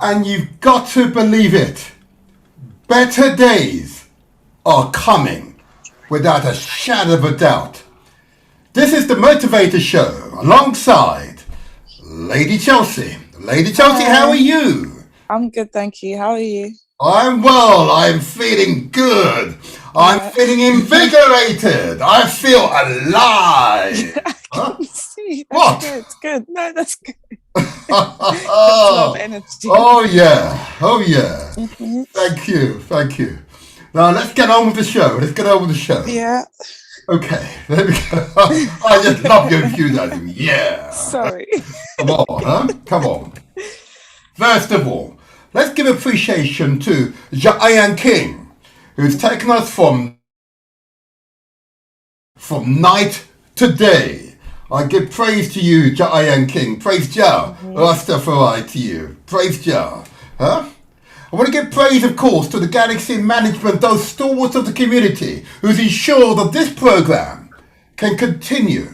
And you've got to believe it. Better days are coming without a shadow of a doubt. This is the Motivator Show alongside Lady Chelsea. Lady Chelsea, how are you? I'm good, thank you. How are you? I'm well. I'm feeling good. I'm feeling invigorated. I feel alive. Huh? See, What? that's good. No, that's good. Got a lot of energy. Oh yeah. Oh yeah. Mm-hmm. Thank you. Thank you. Now let's get on with the show. Let's get on with the show. Yeah. Okay. There we go. I just love your enthusiasm. Yeah. Sorry. Come on, huh? Come on. First of all, let's give appreciation to JOAN King, who's taken us from night to day. I give praise to you, JOAN King. Praise Jah. Rastafari to you. Praise Jah. Huh? I want to give praise, of course, to the Galaxy management, those stalwarts of the community, who's ensured that this program can continue,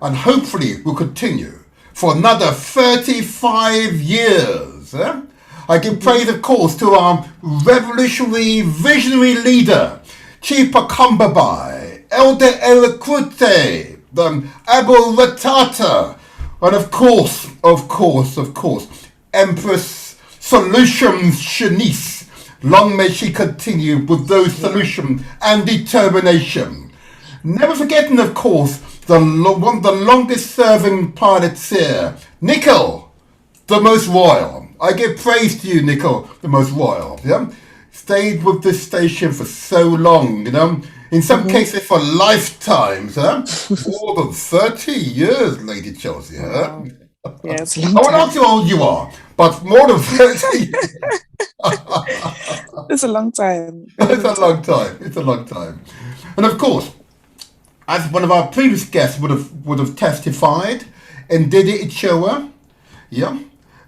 and hopefully will continue for another 35 years. I give praise, of course, to our revolutionary, visionary leader, Chief Pakambabai, Elder Elokrute, Abu Ratata, and of course, Empress Solutions Shanice. Long may she continue with those solutions and determination. Never forgetting, of course, one of the longest serving pilots here, Nickel, the most royal. I give praise to you, Nickel, the most royal. Yeah? Stayed with this station for so long, in some cases for lifetimes. More than 30 years, Lady Chelsea. Wow. Yeah, it's a I long won't time. ask you how old you are, but more than 30 years. It's a long time. It's a long time. It's a long time. And of course, as one of our previous guests would have testified, Ndidi Ichoa,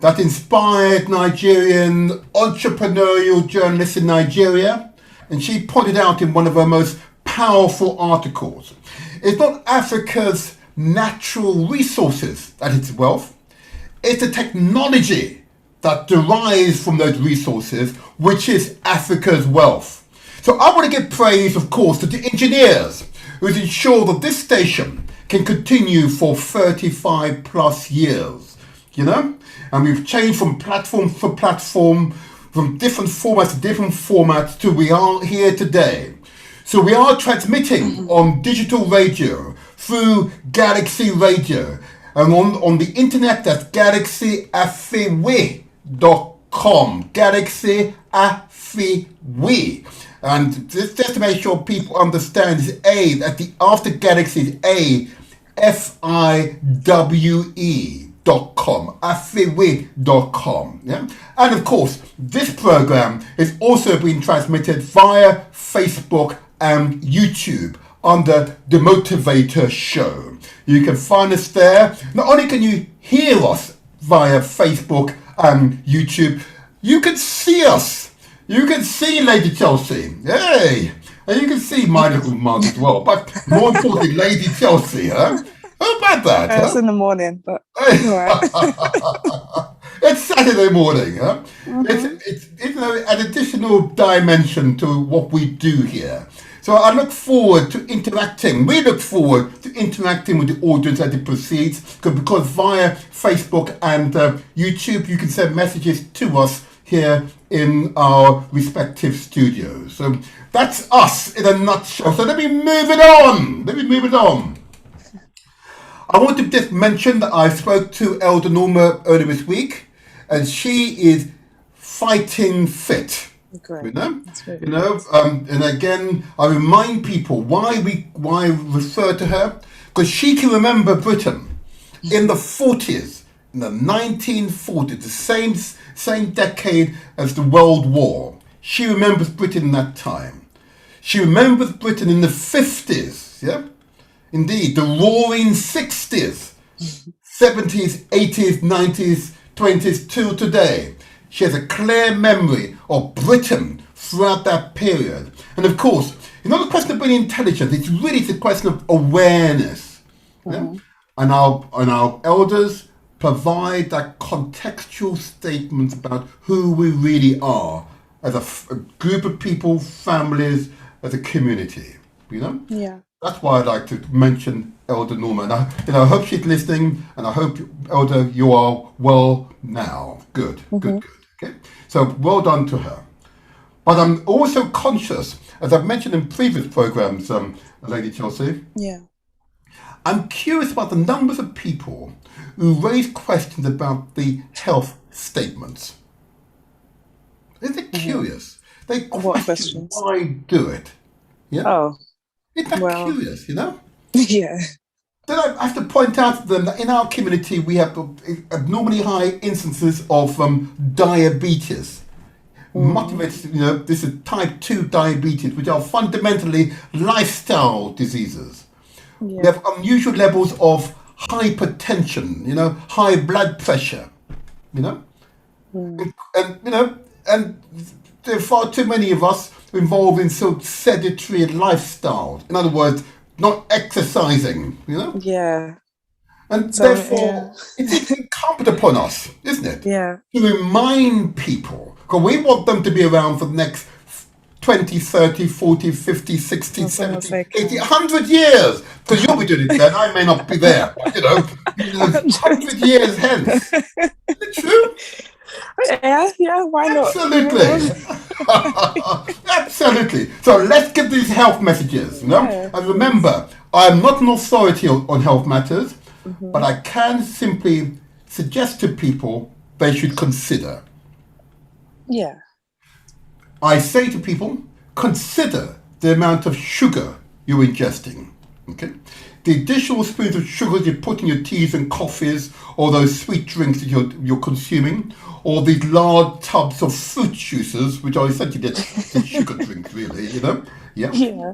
that inspired Nigerian entrepreneurial journalists in Nigeria, and she pointed out in one of her most powerful articles, it's not Africa's natural resources that its wealth, it's the technology that derives from those resources, which is Africa's wealth. So I want to give praise, of course, to the engineers who's ensured that this station can continue for 35 plus years, And we've changed from platform to platform, from different formats to different formats, to we are here today. So we are transmitting on digital radio, through Galaxy Radio, and on the internet, that's galaxyafiwe.com. Galaxyafiwe. And just to make sure people understand, is A, that the after Galaxy is AFIWE.com, afiwe.com. Yeah? And of course, this program is also being transmitted via Facebook and YouTube under The Motivator Show. You can find us there. Not only can you hear us via Facebook and YouTube, you can see us. You can see Lady Chelsea. Hey! And you can see my little mug as well. But more importantly, Lady Chelsea, huh? How about that? It's in the morning, but all right. It's Saturday morning, huh? It's an additional dimension to what we do here. So I look forward to interacting. We look forward to interacting with the audience as it proceeds, because via Facebook and YouTube, you can send messages to us here in our respective studios. So that's us in a nutshell. So let me move it on. I want to just mention that I spoke to Elder Norma earlier this week, and she is fighting fit. Great. And again, I remind people why refer to her, because she can remember Britain in the 40s, in the 1940s, the same decade as the World War. She remembers Britain in that time. She remembers Britain in the 50s, indeed, the roaring 60s, 70s, 80s, 90s, 20s till today. She has a clear memory of Britain throughout that period. And of course, it's not a question of being intelligent, it's really a question of awareness. And our elders provide that contextual statement about who we really are as a group of people, families, as a community. You know, Yeah. that's why I'd like to mention Elder Norma. And I hope she's listening, and I hope, Elder, you are well now. Good, good, good. Okay, so well done to her. But I'm also conscious, as I've mentioned in previous programs, Lady Chelsea, Yeah. I'm curious about the numbers of people who raise questions about the health statements. Isn't it curious? They What question questions? why do it. Yeah? Oh, Isn't that well, curious, you know? yeah. Then I have to point out to them that in our community we have abnormally high instances of diabetes. Much of it, you know, this is type 2 diabetes, which are fundamentally lifestyle diseases. We Yeah. have unusual levels of hypertension, you know, high blood pressure, you know, and you know, and there are far too many of us involved in sort of sedentary lifestyles. In other words, not exercising, you know, Yeah. and So, yeah. therefore it's incumbent upon us, isn't it, Yeah. to remind people, because we want them to be around for the next 20, 30, 40, 50, 60, As long as 70, they 80, can. 100 years. Because you'll be doing it then, I may not be there. But, you know, 100 years hence. Is it true? Yeah, yeah, why not? Absolutely. Absolutely. So let's give these health messages, you know? Yeah. And remember, I am not an authority on health matters, but I can simply suggest to people they should consider. Yeah. I say to people, consider the amount of sugar you're ingesting. Okay, the additional spoons of sugar you put in your teas and coffees, or those sweet drinks that you're consuming, or these large tubs of fruit juices, which are essentially the sugar drinks, really. You know, yeah. Yeah.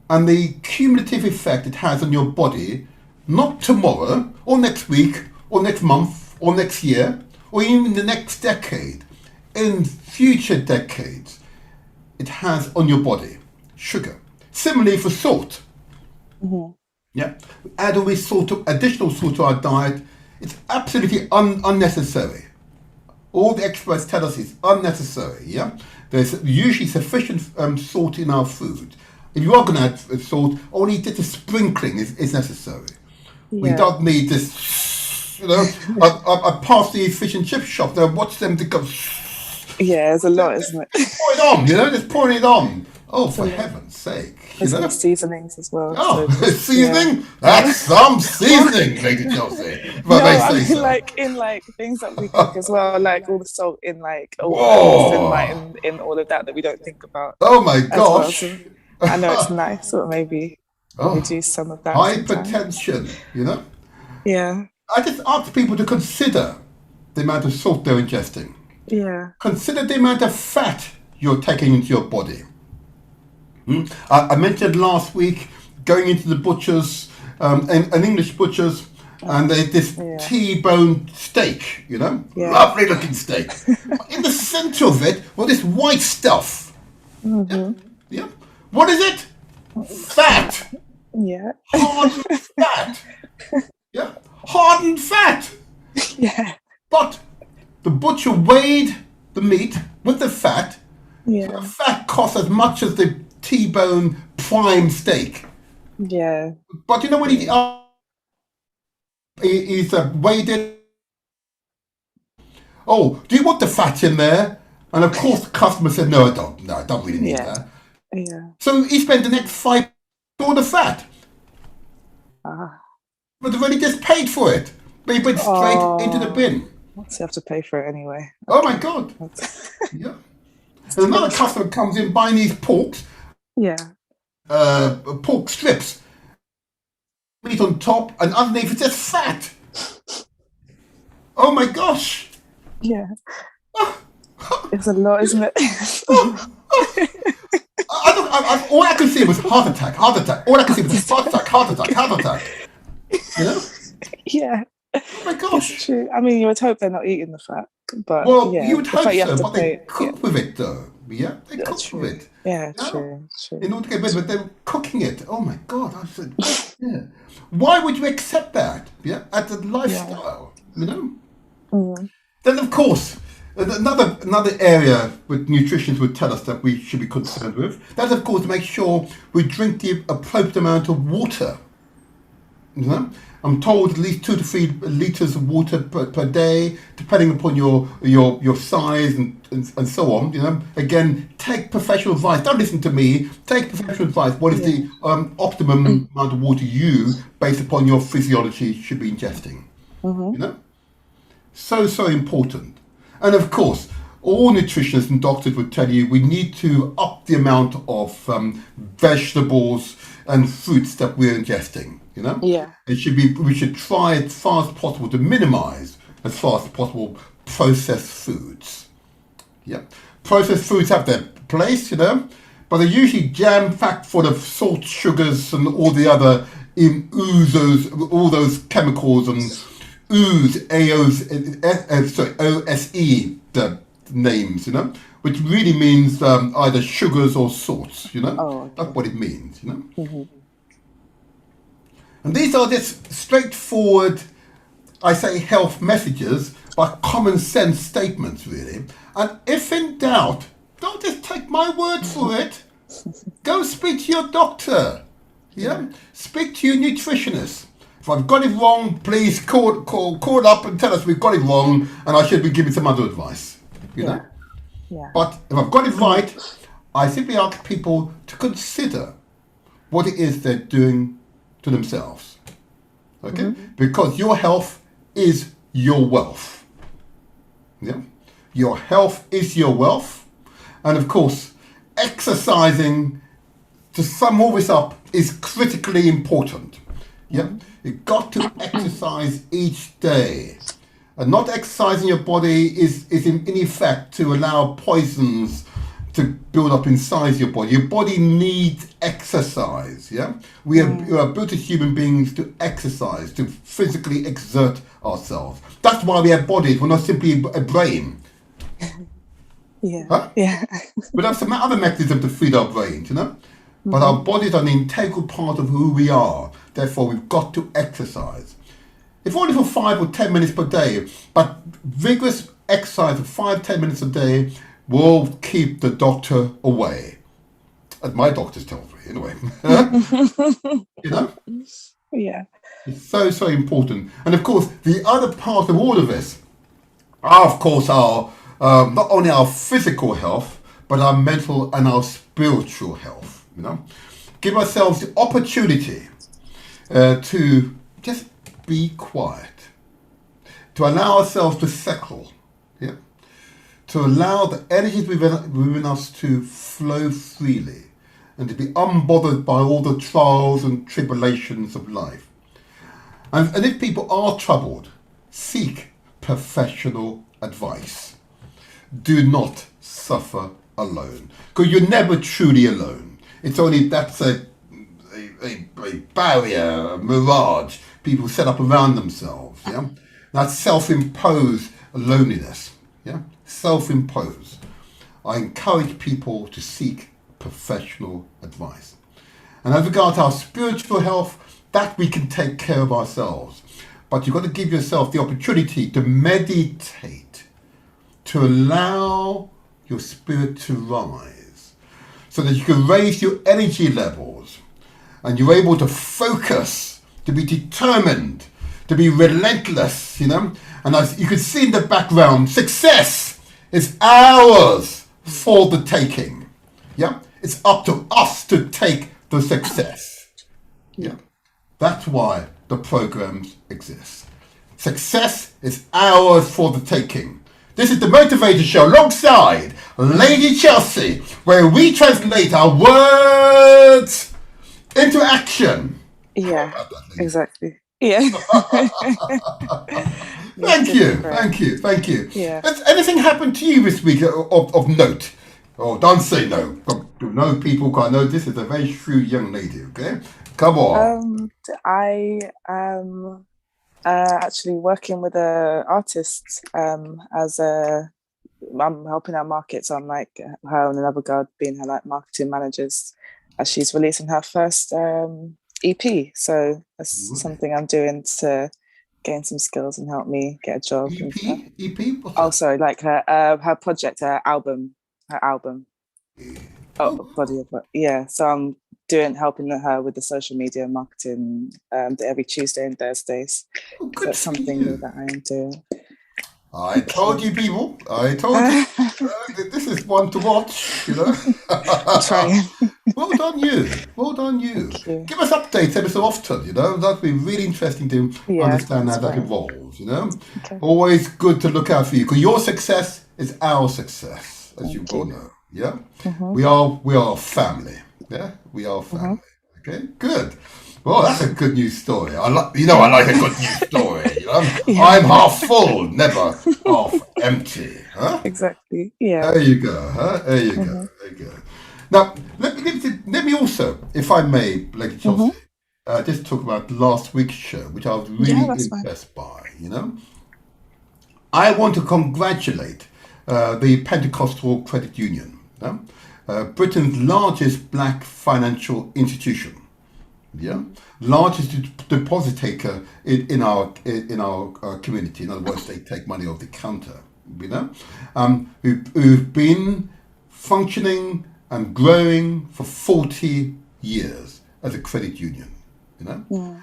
And the cumulative effect it has on your body, not tomorrow, or next week, or next month, or next year, or even the next decade, in future decades, it has on your body. Sugar. Similarly for salt. Yeah. Add all this additional salt to our diet. It's absolutely unnecessary. All the experts tell us it's unnecessary. Yeah. There's usually sufficient salt in our food. If you are going to add salt, only just a sprinkling is necessary. We Yeah. don't need this. You know, I pass the fish and chip shop. I watch them to go. Yeah, there's a lot, isn't it? Pour it on, you know, just pouring it on. Oh, for heaven's sake. You There's know? some seasonings as well. Oh, So just, seasoning? That's some seasoning, Lady Chelsea. If no, I may I say mean so. like in like things that we cook as well, like all the salt in like all the and like Whoa. in all of that we don't think about Oh my as well. gosh. So I know it's nice, but maybe Oh, reduce some of that sometimes. hypertension, you know? Yeah. I just ask people to consider the amount of salt they're ingesting. Yeah. Consider the amount of fat you're taking into your body. I mentioned last week going into the butcher's, an English butcher's, and they this Yeah. T-bone steak, you know, Yeah. lovely looking steak. In the centre of it, well, this white stuff. Yeah, yeah. What is it? Fat. Yeah. Hardened fat. Yeah, hardened fat. Yeah. But the butcher weighed the meat with the fat. Yeah. The fat costs as much as the T-bone prime steak. Yeah. But you know when he's weighed it. Oh, do you want the fat in there? And of course the customer said, no, I don't. No, I don't really need Yeah. that. Yeah. So he spent the next 5 for the fat. But they've already just paid for it. But he went straight into the bin. So you have to pay for it anyway. Oh my God. Yeah. And another customer comes in buying these porks, Yeah. pork strips, meat on top, and underneath it's just fat. Oh my gosh. Yeah. It's a lot, isn't it? All I could see was heart attack. All I could see was heart attack. You know? Yeah. Oh my gosh. It's true. I mean, you would hope they're not eating the fat, but Well, yeah, you would the hope fact you so, have to but they pay. cook with it though. Yeah, they cook True. with it. Yeah, No. true. In order to get rid of it, they were cooking it. Oh my God. I said, Yeah. Why would you accept that? Yeah, as a Yeah. lifestyle, you know? Mm. Then, of course, another area with nutritionists would tell us that we should be concerned with. That's, of course, to make sure we drink the appropriate amount of water. You know? I'm told at least 2 to 3 liters of water per day, depending upon your size and so on. You know, again, take professional advice. Don't listen to me. Take professional advice. What is Yeah. the optimum amount of water you, based upon your physiology, should be ingesting? Mm-hmm. You know, so important. And of course, all nutritionists and doctors would tell you we need to up the amount of vegetables and fruits that we're ingesting. You know, Yeah. we should try as far as possible to minimize as far as possible processed foods. Yeah, processed foods have their place, you know, but they're usually jam-packed full of salt, sugars, and all the other all those chemicals and OSE, the names, you know, which really means either sugars or salts, you know. Oh, That's okay. what it means, you know. Mm-hmm. And these are just straightforward, I say, health messages, but common sense statements, really. And if in doubt, don't just take my word for it. Go speak to your doctor. Yeah? Yeah. Speak to your nutritionist. If I've got it wrong, please call up and tell us we've got it wrong and I should be giving some other advice. You Yeah. know? Yeah. But if I've got it right, I simply ask people to consider what it is they're doing to themselves. Okay? Mm-hmm. Because your health is your wealth. Yeah? Your health is your wealth. And of course, exercising, to sum all this up, is critically important. Yeah? Mm-hmm. You've got to exercise each day. And not exercising your body is in effect to allow poisons to build up inside your body. Your body needs exercise. Yeah, we are built as human beings to exercise, to physically exert ourselves. That's why we have bodies. We're not simply a brain. Yeah. Huh? Yeah. We have some other mechanism to feed our brains, you know. But Mm-hmm. our bodies are an integral part of who we are. Therefore, we've got to exercise. If only for 5 or 10 minutes per day, but vigorous exercise of 5-10 minutes a day will keep the doctor away. As my doctors tell me, anyway. You know, Yeah. it's so important. And of course, the other part of all of this are, of course, our not only our physical health, but our mental and our spiritual health. You know, give ourselves the opportunity to just be quiet, to allow ourselves to settle, yeah, to allow the energies within us to flow freely, and to be unbothered by all the trials and tribulations of life. And if people are troubled, seek professional advice. Do not suffer alone, because you're never truly alone. It's only that's a barrier, a mirage people set up around themselves. Yeah, that's self-imposed loneliness. Yeah, self-imposed. I encourage people to seek professional advice. And as regards our spiritual health, that we can take care of ourselves. But you've got to give yourself the opportunity to meditate, to allow your spirit to rise, so that you can raise your energy levels and you're able to focus, to be determined, to be relentless, you know. And as you can see in the background, success is ours for the taking. Yeah, it's up to us to take the success. Yeah, that's why the programs exist. Success is ours for the taking. This is the Motivator Show alongside Lady Chelsea, where we translate our words into action. Yeah. How about that, lady? Exactly. Yeah. You're Thank you, different. thank you, thank you. Yeah. Has anything happened to you this week of note? Oh, don't say no. No, people, I know this is a very shrewd young lady, okay? Come on. I am actually working with a artist as a I'm helping her market, so I'm like her and another girl being her like marketing managers as she's releasing her first EP. So that's something I'm doing to gain some skills and help me get a job and stuff. EP? What's Oh, that? sorry, like her project, her album. Oh, body of work. Yeah. So I'm helping her with the social media marketing every Tuesday and Thursdays. Oh, So good that's for something new you. that I am doing. I told you, people. I told you. This is one to watch, you know. I'm trying. Well done, you. Well done, you. Thank you. Give us updates every so often, you know. That'd be really interesting to Yeah, understand how that's that fine. evolves, you know. Okay. Always good to look out for you because your success is our success, as you Thank well you. know. Yeah, Mm-hmm. we are family. Yeah, we are family. Okay, good. Well, that's a good news story. I like a good news story. You know? Yeah, I'm half full, never half empty. Huh? exactly. Yeah. There you go. Huh? There you go. Mm-hmm. There you go. Now, let me also, if I may, Lady Mm-hmm. Chelsea, just talk about last week's show, which I was Yeah, really that's fine. impressed by. You know, I want to congratulate the Pentecostal Credit Union, you know? Britain's largest black financial institution. Yeah, largest depositor in our community. In other words, they take money off the counter. You know, who've been functioning and growing for 40 years as a credit union. You know, Mm.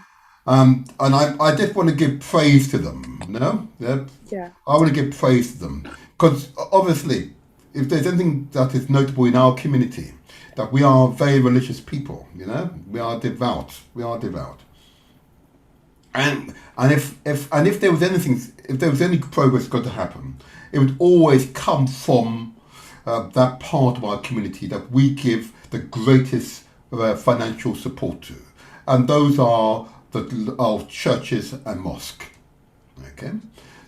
and I just want to give praise to them. You know, yeah, Yeah. I want to give praise to them because obviously, if there's anything that is notable in our community, that we are very religious people. You know, we are devout. We are devout. And if there was anything, if there was any progress going to happen, it would always come from that part of our community that we give the greatest financial support to, and those are our churches and mosques. Okay,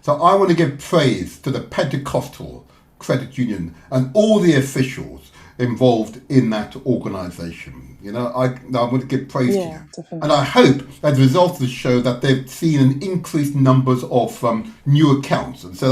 so I want to give praise to the Pentecostal Credit Union and all the officials involved in that organisation. You know, I want to give praise to you. Yeah, definitely. And I hope, as a result of the show, that they've seen an increased numbers of new accounts. And so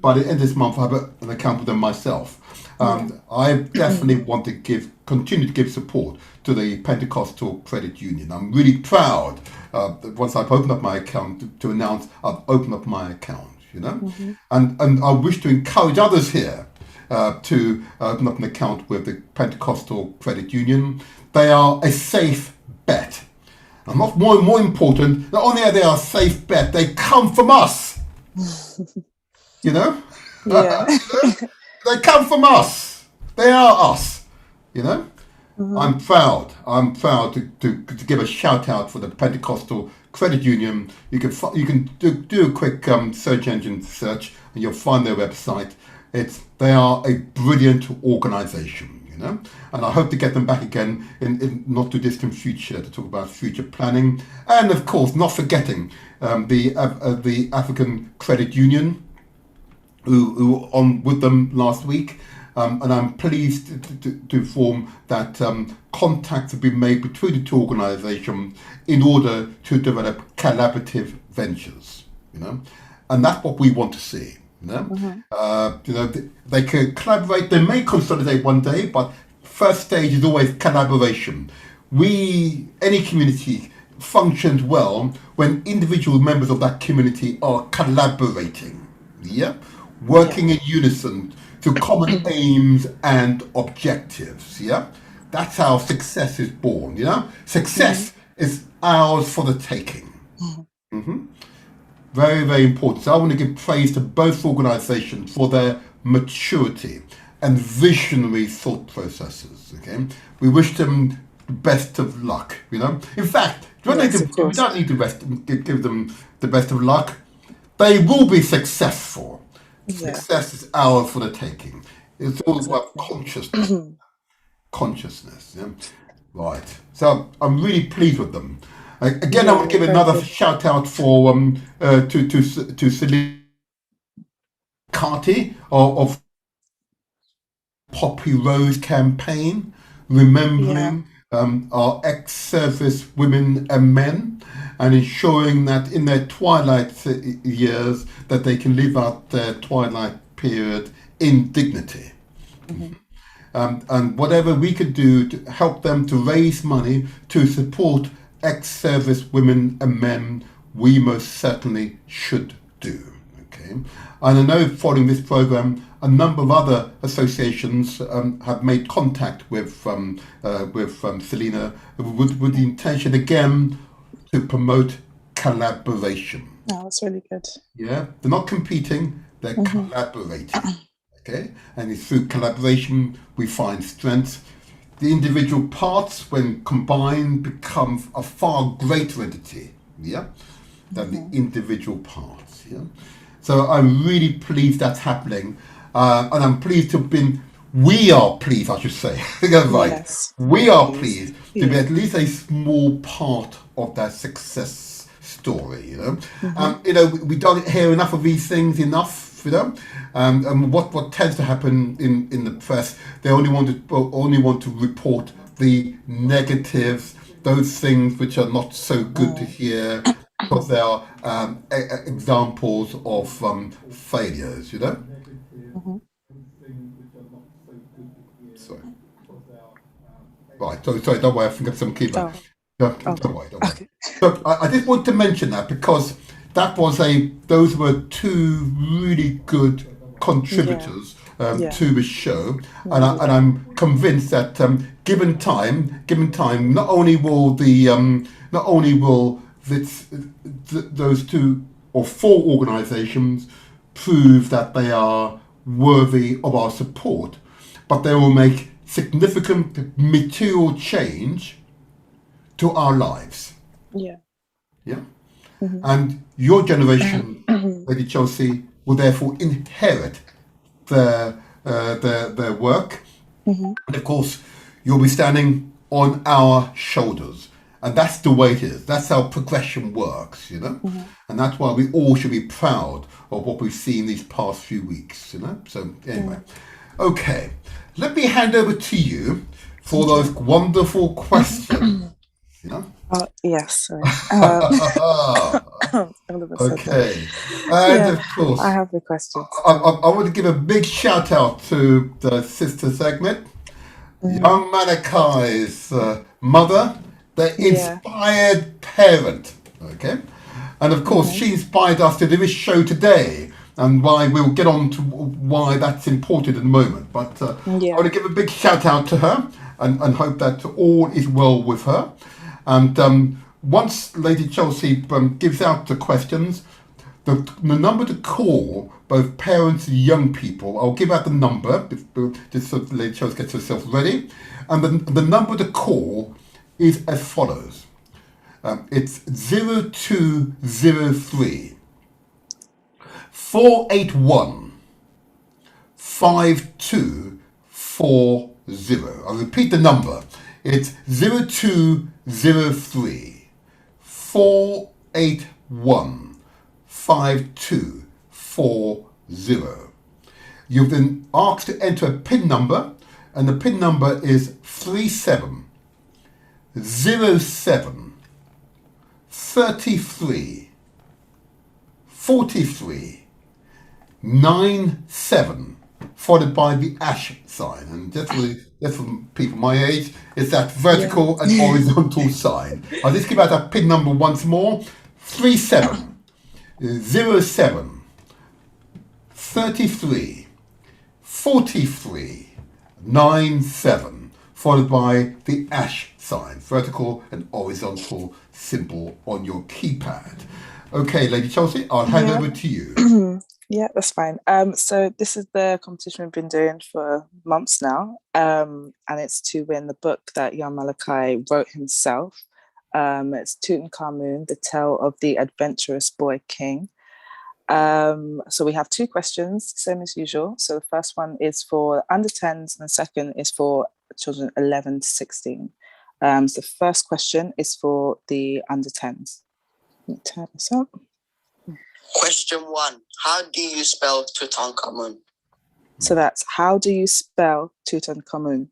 by the end of this month, I have an account with them myself. I definitely want to continue to give support to the Pentecostal Credit Union. I'm really proud that once I've opened up my account to announce I've opened up my account, you know. And I wish to encourage others here to open up an account with the Pentecostal Credit Union. They are a safe bet. And what's more important, not only are they a safe bet, they come from us. You know? Yeah. You know? They come from us. They are us. You know? I'm proud. I'm proud to give a shout out for the Pentecostal Credit Union. You can do a quick search engine search and you'll find their website. They are a brilliant organisation, you know, and I hope to get them back again in not too distant future to talk about future planning, and of course not forgetting the African Credit Union, who were on with them last week, and I'm pleased to inform that contacts have been made between the two organisations in order to develop collaborative ventures, you know, and that's what we want to see. You know, they can collaborate. They may consolidate one day, but first stage is always collaboration. Any community functions well when individual members of that community are collaborating. Yeah, working in unison to common aims and objectives. Yeah, that's how success is born. You know, success is ours for the taking. Very, very important. So I want to give praise to both organisations for their maturity and visionary thought processes. Okay, we wish them the best of luck. You know, in fact, we don't need to give them the best of luck. They will be successful. Yeah. Success is ours for the taking. It's all about consciousness. Yeah? Right. So I'm really pleased with them. Again, I want to give another shout out for to Celine Carty of Poppy Rose campaign, remembering our ex-service women and men, and ensuring that in their twilight years that they can live out their twilight period in dignity. And whatever we could do to help them to raise money to support ex-service women and men, we most certainly should do. Okay, and I know following this program, a number of other associations have made contact with Selena with the intention again to promote collaboration. Oh, that's really good. Yeah, they're not competing; they're collaborating. Okay, and it's through collaboration we find strength. The individual parts, when combined, become a far greater entity, yeah, than the individual parts. Yeah, so I'm really pleased that's happening, and I'm pleased to have been. We are pleased, I should say. I think that's right. Yes. We are pleased to be Yeah. at least a small part of that success story. You know, we don't hear enough of these things enough. You know, and what tends to happen in the press, they only want to report the negatives, those things which are not so good to hear, because they are examples of failures. You know. Sorry. Right. Sorry. Don't worry. I think I've some keyboard. Oh, Don't okay. worry. Don't worry. Okay. So I just want to mention that because those were two really good contributors Yeah. to the show, and I'm convinced that given time, not only will those two or four organisations prove that they are worthy of our support, but they will make significant material change to our lives. Yeah. Yeah. And your generation, Lady Chelsea, will therefore inherit their work. And of course, you'll be standing on our shoulders. And that's the way it is. That's how progression works, you know. And that's why we all should be proud of what we've seen these past few weeks, you know. So anyway, okay, let me hand over to you for those wonderful questions, you know. Yes. Sorry. All of a sudden. Okay, and Yeah, of course, I have the questions. I want to give a big shout out to the sister segment, young Malachi's mother, the Yeah. inspired parent. Okay, and of course, she inspired us to do this show today, and why we'll get on to why that's important in a moment. But I Yeah. want to give a big shout out to her and hope that all is well with her. And once Lady Chelsea gives out the questions, the number to call, both parents and young people, I'll give out the number, just so Lady Chelsea gets herself ready. And the number to call is as follows. It's 0203 481 5240. I'll repeat the number. It's 0203 481 5240. You've been asked to enter a PIN number, and the PIN number is 3707 33 43 97, followed by the ash sign. And just for people my age, it's that vertical and horizontal sign. I'll just give out that PIN number once more. 3707 33 43 97, followed by the ash sign, vertical and horizontal symbol on your keypad. Okay, Lady Chelsea, I'll hand over to you. Yeah, that's fine. So this is the competition we've been doing for months now, and it's to win the book that young Malachi wrote himself. It's Tutankhamun, The Tale of the Adventurous Boy King. So we have two questions, same as usual. So the first one is for under 10s, and the second is for children 11 to 16. So the first question is for the under 10s. Let me turn this up. Question 1. How do you spell Tutankhamun? So that's, how do you spell Tutankhamun?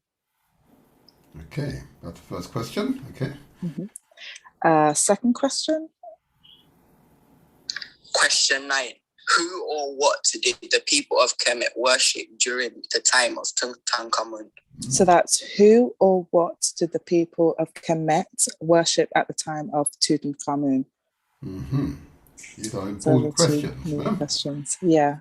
Okay, that's the first question. Okay. Second question. Question 9. Who or what did the people of Kemet worship during the time of Tutankhamun? So that's who or what did the people of Kemet worship at the time of Tutankhamun? Mm-hmm. These are So important the two questions. main No? questions. Yeah.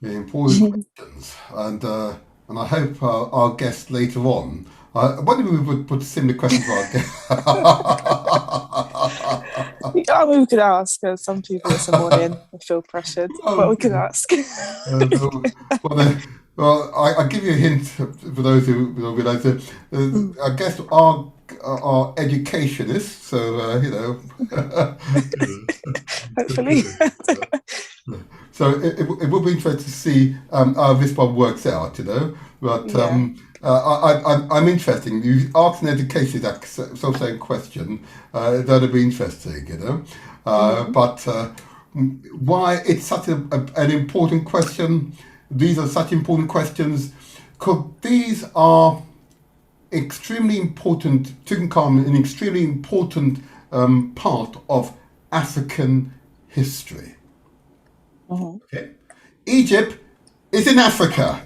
Yeah, important questions. And I hope our guest later on, I wonder if we would put similar questions for our guest. I mean, we could ask, because some people it's a morning, they feel pressured, but we could ask. I'll give you a hint for those who don't realise that I guess our educationists, so Hopefully. So it will be interesting to see how this one works out, But Yeah. I'm interested. You ask an education that same question. That'll be interesting, But why it's such an important question? These are such important questions because these are extremely important. Tutankhamun, an extremely important part of African history. Okay, Egypt is in Africa.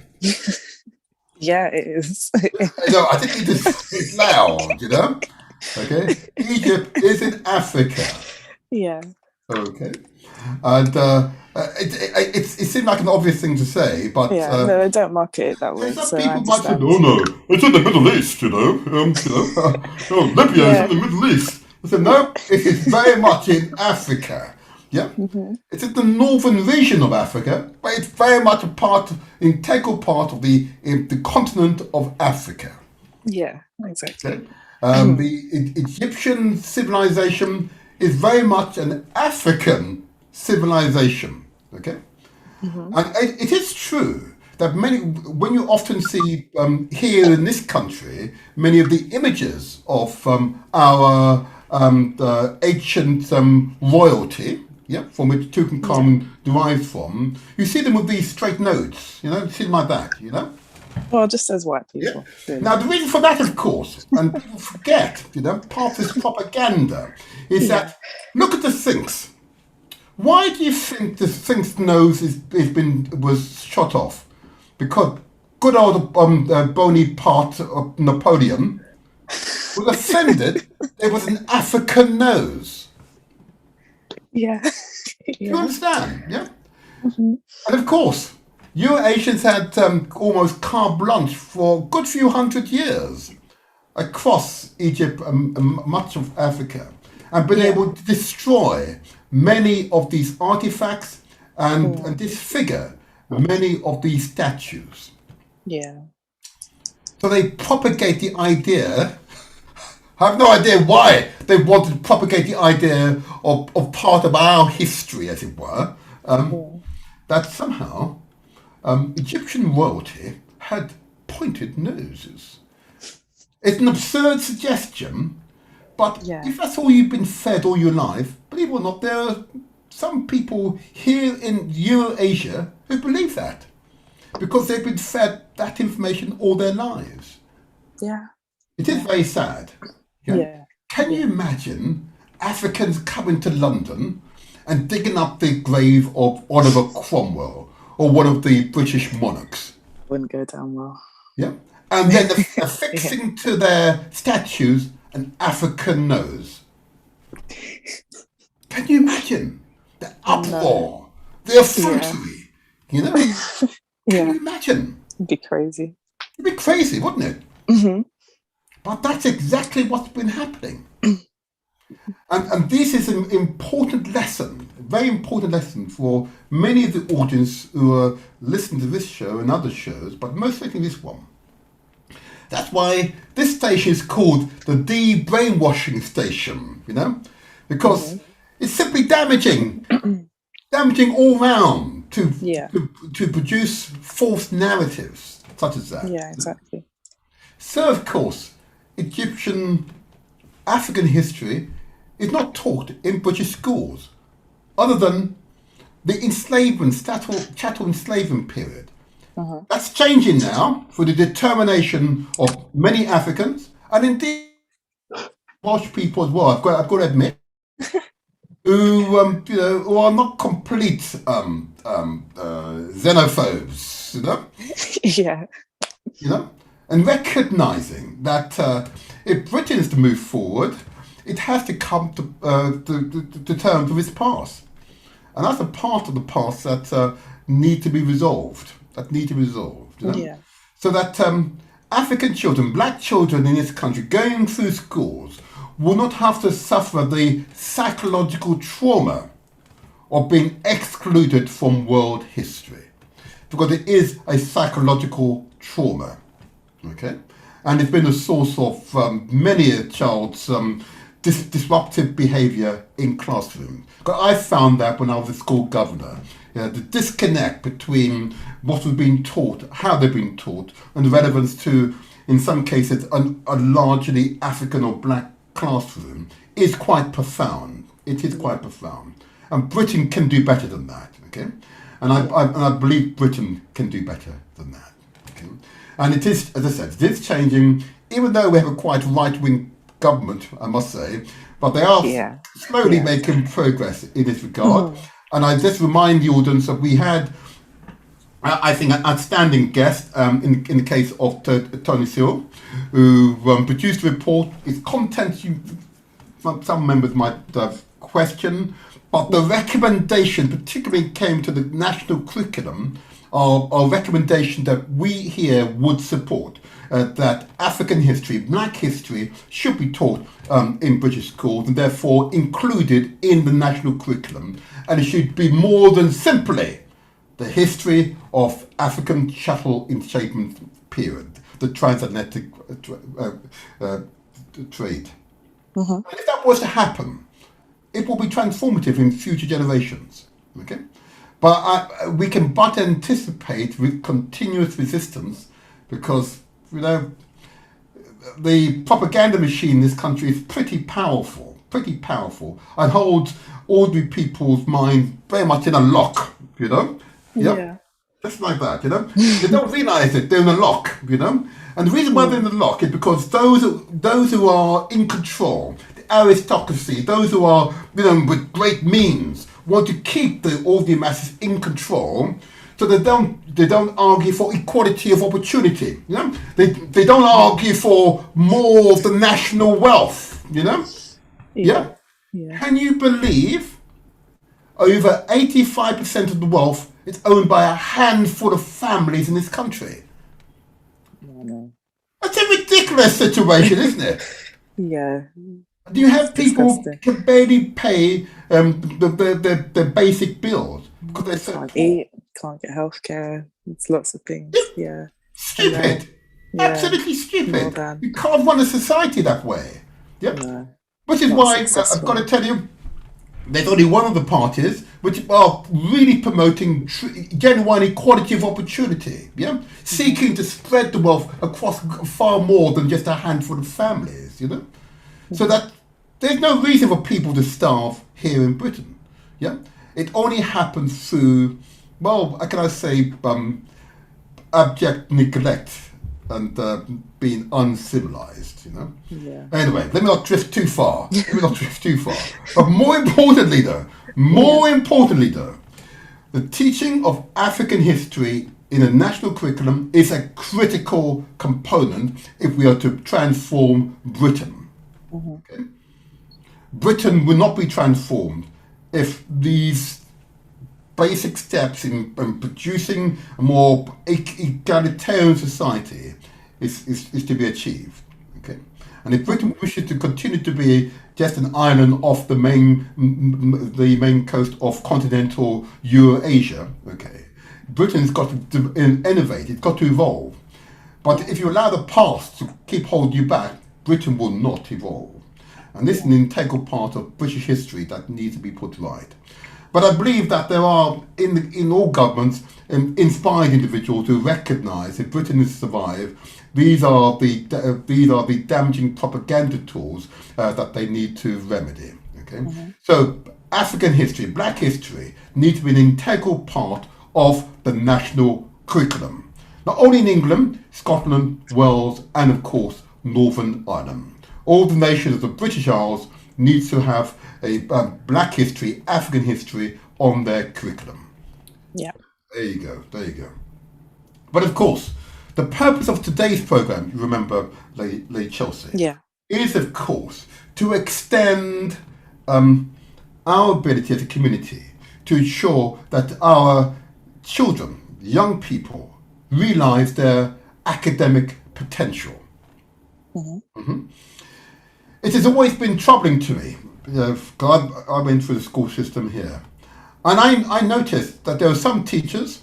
Yeah, it is. I think you just say it loud, Okay, Egypt is in Africa. Yeah. Okay, and it seemed like an obvious thing to say, but Yeah. No, they don't market it that way. some So I people might say, understand. no, it's in the Middle East, Libya is in the Middle East. I said, no, it is very much in Africa. Yeah, it's in the northern region of Africa, but it's very much integral part of the continent of Africa. Yeah, exactly. Okay? The Egyptian civilization is very much an African civilization. Okay, and it is true that when you often see here in this country, many of the images of our ancient royalty, from which Tutankhamun derives from, you see them with these straight notes, you see them like that, Well, just as white Yeah. people. Really. Now, the reason for that, of course, and people forget, part of this propaganda, is that look at the Sphinx. Why do you think the Sphinx nose was shot off? Because good old bony part of Napoleon was offended there was an African nose. Yeah. Do you understand? Yeah. And of course, Eurasians had almost carte blanche for a good few hundred years across Egypt and much of Africa, and been able to destroy many of these artifacts and disfigure many of these statues. Yeah. So they propagate the idea. I have no idea why they wanted to propagate the idea of part of our history, as it were, that somehow Egyptian royalty had pointed noses. It's an absurd suggestion, but if that's all you've been fed all your life, believe it or not, there are some people here in Eurasia who believe that because they've been fed that information all their lives. Yeah. It is very sad. Yeah. Can you imagine Africans coming to London and digging up the grave of Oliver Cromwell or one of the British monarchs? Wouldn't go down well. Yeah. And then affixing to their statues an African nose. Can you imagine the uproar, the effrontery? Can you imagine? It'd be crazy. It'd be crazy, wouldn't it? Mm-hmm. But that's exactly what's been happening. And this is an important lesson, a very important lesson for many of the audience who are listening to this show and other shows, but mostly this one. That's why this station is called the de-brainwashing station, because it's simply damaging all round to produce false narratives such as that. Yeah, exactly. So, of course, African history is not taught in British schools, other than the enslavement, chattel enslavement period. That's changing now for the determination of many Africans, and indeed Welsh people as well. I've got to admit, who are not complete xenophobes, Yeah. and recognizing that if Britain is to move forward, it has to come to terms with its past, and that's a part of the past that need to be resolved. Yeah. So that African children, black children in this country, going through schools, will not have to suffer the psychological trauma of being excluded from world history, because it is a psychological trauma, okay? And it's been a source of many a child's disruptive behaviour in classrooms. Because I found that when I was a school governor, the disconnect between what was being taught, how they've been taught, and the relevance to, in some cases, a largely African or black classroom is quite profound. It is quite profound. And Britain can do better than that, okay? And I believe Britain can do better than that, okay? And it is, as I said, it is changing, even though we have a quite right-wing government, I must say, but they are slowly making progress in this regard. And I just remind the audience that we had, I think, an outstanding guest in the case of Tony Searle, who produced a report. Its content, some members might question, but the recommendation particularly came to the national curriculum, a recommendation that we here would support, that African history, black history, should be taught in British schools and therefore included in the national curriculum. And it should be more than simply the history of African chattel enslavement period, the transatlantic trade. And if that was to happen, it will be transformative in future generations, okay? But we can but anticipate with continuous resistance, because, the propaganda machine in this country is pretty powerful, and holds ordinary people's minds very much in a lock, Yeah. Just like that, They don't realise it, they're in a lock, And the reason why they're in the lock is because those who are in control, the aristocracy, those who are, with great means, want to keep the ordinary masses in control, so they don't argue for equality of opportunity. They don't argue for more of the national wealth. Yeah. Can you believe over 85% of the wealth is owned by a handful of families in this country? No. That's a ridiculous situation, isn't it? Yeah. Do you have people disgusting. can barely pay the basic bills because they're so Can't poor? eat, can't get healthcare. It's lots of things. Yeah. Stupid. Yeah. Absolutely More stupid. than. You can't run a society that way. Yep. No. Which is Not why I've successful. got to tell you, there's only one of the parties which are really promoting genuine equality of opportunity, seeking to spread the wealth across far more than just a handful of families, so that there's no reason for people to starve here in Britain, It only happens through, how can I say, abject neglect and being uncivilized, Yeah. Anyway, let me not drift too far. But more importantly, though, the teaching of African history in a national curriculum is a critical component if we are to transform Britain. Okay? Britain will not be transformed if these basic steps in producing a more egalitarian society is to be achieved. Okay, and if Britain wishes to continue to be just an island off the main coast of continental Eurasia, okay, Britain's got to innovate. It's got to evolve. But if you allow the past to keep holding you back, Britain will not evolve. And this is an integral part of British history that needs to be put right. But I believe that there are, in all governments, inspired individuals who recognise if Britain is to survive, these are the damaging propaganda tools that they need to remedy. Okay, so African history, Black history, needs to be an integral part of the national curriculum, not only in England, Scotland, Wales, and of course Northern Ireland. All the nations of the British Isles needs to have a Black history, African history on their curriculum. Yeah. There you go. There you go. But of course, the purpose of today's program, you remember, Lady Chelsea, Yeah. is of course to extend our ability as a community to ensure that our children, young people, realise their academic potential. It has always been troubling to me. I went through the school system here, and I noticed that there were some teachers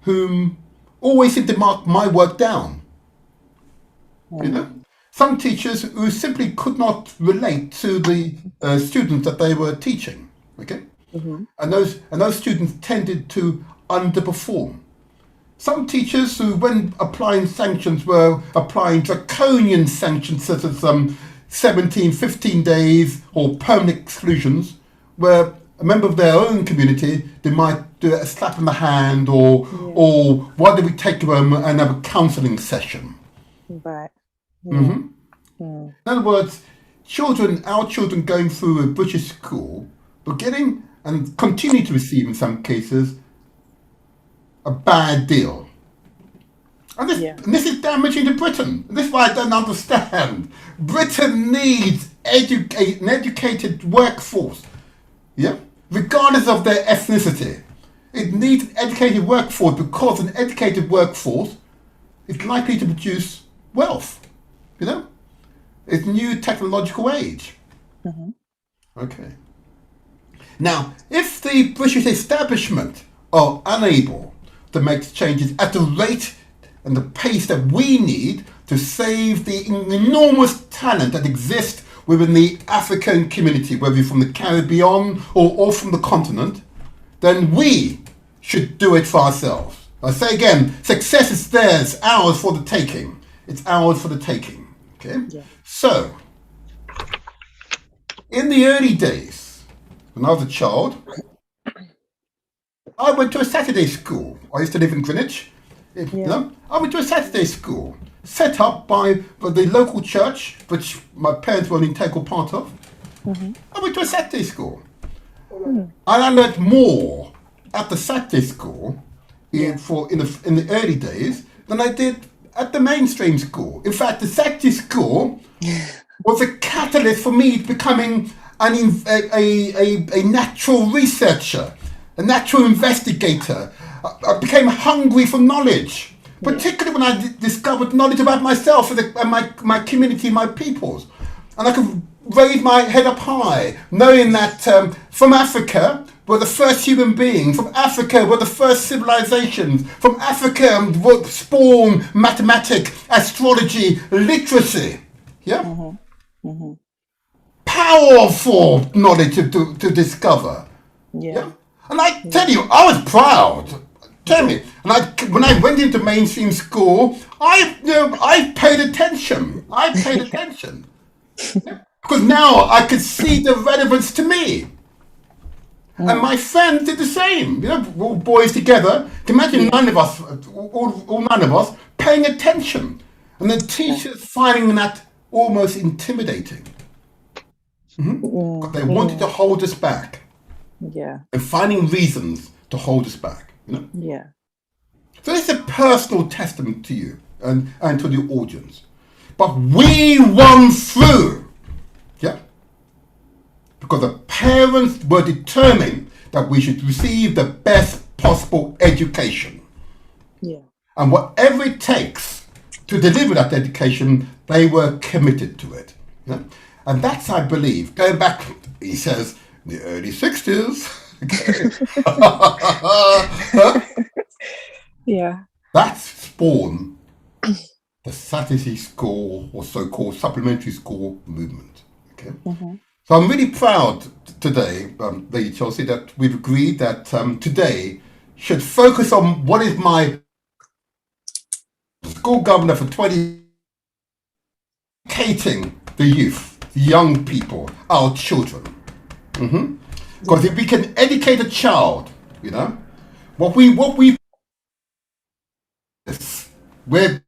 whom always seemed to mark my work down. You know, some teachers who simply could not relate to the students that they were teaching. Okay, and those students tended to underperform. Some teachers who, when applying sanctions, were applying draconian sanctions such as 17, 15 days or permanent exclusions, where a member of their own community, they might do a slap in the hand or why don't we take them and have a counselling session. Right. In other words, our children going through a British school were getting and continue to receive in some cases a bad deal. And this is damaging to Britain. This is why I don't understand. Britain needs an educated workforce, regardless of their ethnicity. It needs an educated workforce because an educated workforce is likely to produce wealth. It's a new technological age. Okay. Now, if the British establishment are unable to make changes at the rate and the pace that we need to save the enormous talent that exists within the African community, whether you're from the Caribbean or from the continent, then we should do it for ourselves. I say again, success is theirs, ours for the taking. It's ours for the taking. Okay? Yeah. So, in the early days, when I was a child, I went to a Saturday school. I used to live in Greenwich. I went to a Saturday school set up by the local church, which my parents were an integral part of. I went to a Saturday school. And I learned more at the Saturday school in the early days than I did at the mainstream school. In fact, the Saturday school was a catalyst for me becoming a natural researcher, a natural investigator. I became hungry for knowledge, particularly when I discovered knowledge about myself and my community, my peoples. And I could raise my head up high, knowing that from Africa were the first human beings, from Africa were the first civilizations, from Africa were spawned mathematics, astrology, literacy. Powerful knowledge to discover. And I tell you, I was proud. Tell me, and when I went into mainstream school, I paid attention. Because now I could see the relevance to me. And my friends did the same. All boys together. Imagine none of us, all nine of us, paying attention. And the teachers finding that almost intimidating. Because they wanted to hold us back. And finding reasons to hold us back. So it's a personal testament to you and to the audience. But we won through. Because the parents were determined that we should receive the best possible education. And whatever it takes to deliver that education, they were committed to it. And that's, I believe, going back, he says, the early 60s. That spawned the Saturday school or so-called supplementary school movement. So I'm really proud today, Lady Chelsea, that we've agreed that today should focus on what is my school governor for 20, educating the youth, the young people, our children. Because if we can educate a child, what we we're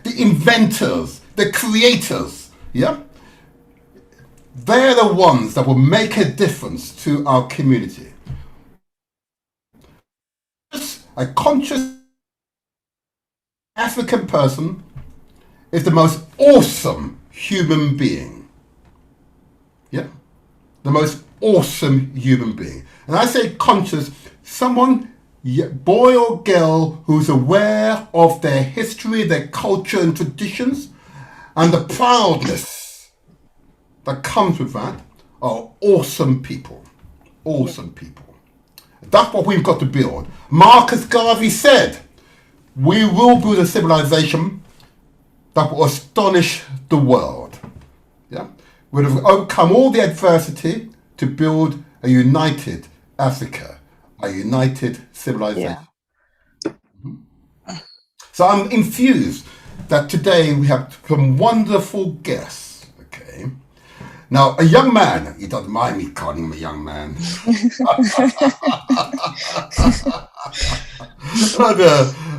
the inventors, the creators, They're the ones that will make a difference to our community. A conscious African person is the most awesome human being. Yeah? The most awesome human being. And I say conscious, someone, boy or girl, who's aware of their history, their culture and traditions, and the proudness that comes with that are awesome people. Awesome people. That's what we've got to build. Marcus Garvey said, we will build a civilization that will astonish the world. Yeah? We'll have overcome all the adversity to build a united Africa, a united civilization. Yeah. So I'm infused that today we have some wonderful guests. Okay. Now, a young man, he doesn't mind me calling him a young man.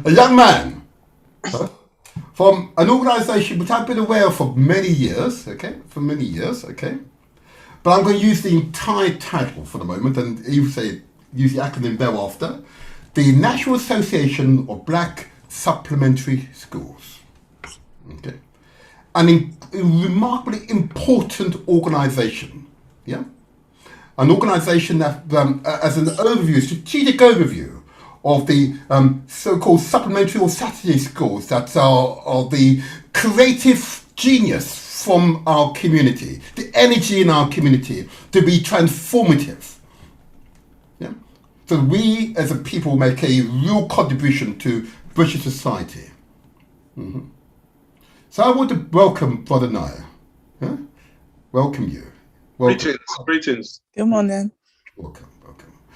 A young man from an organization which I've been aware of for many years, okay? But I'm going to use the entire title for the moment, and use the acronym thereafter. The National Association of Black Supplementary Schools. Okay. A remarkably important organization, yeah? An organization that, as an overview, strategic overview of the so-called supplementary or Saturday schools that are the creative genius from our community, the energy in our community to be transformative. Yeah? So we as a people make a real contribution to British society. Mm-hmm. So I want to welcome Brother Naya. Huh? Welcome you. Welcome. Greetings. Good morning. Welcome.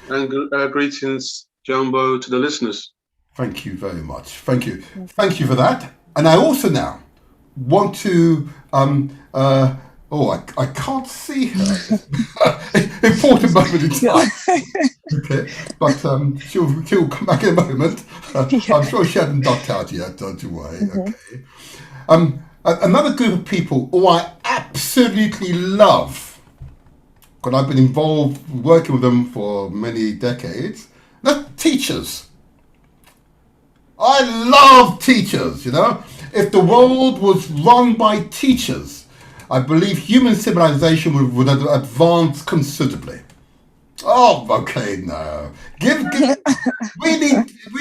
And greetings, Jumbo, to the listeners. Thank you very much. Thank you for that. And I also now want to, I can't see her. Important moment in time. Okay, but she'll come back in a moment. I'm sure she hasn't ducked out yet, don't you worry. Okay. Another group of people who I absolutely love, because I've been involved working with them for many decades, they're teachers. I love teachers, you know. If the world was run by teachers, I believe human civilization would advance considerably. Oh, okay, no. We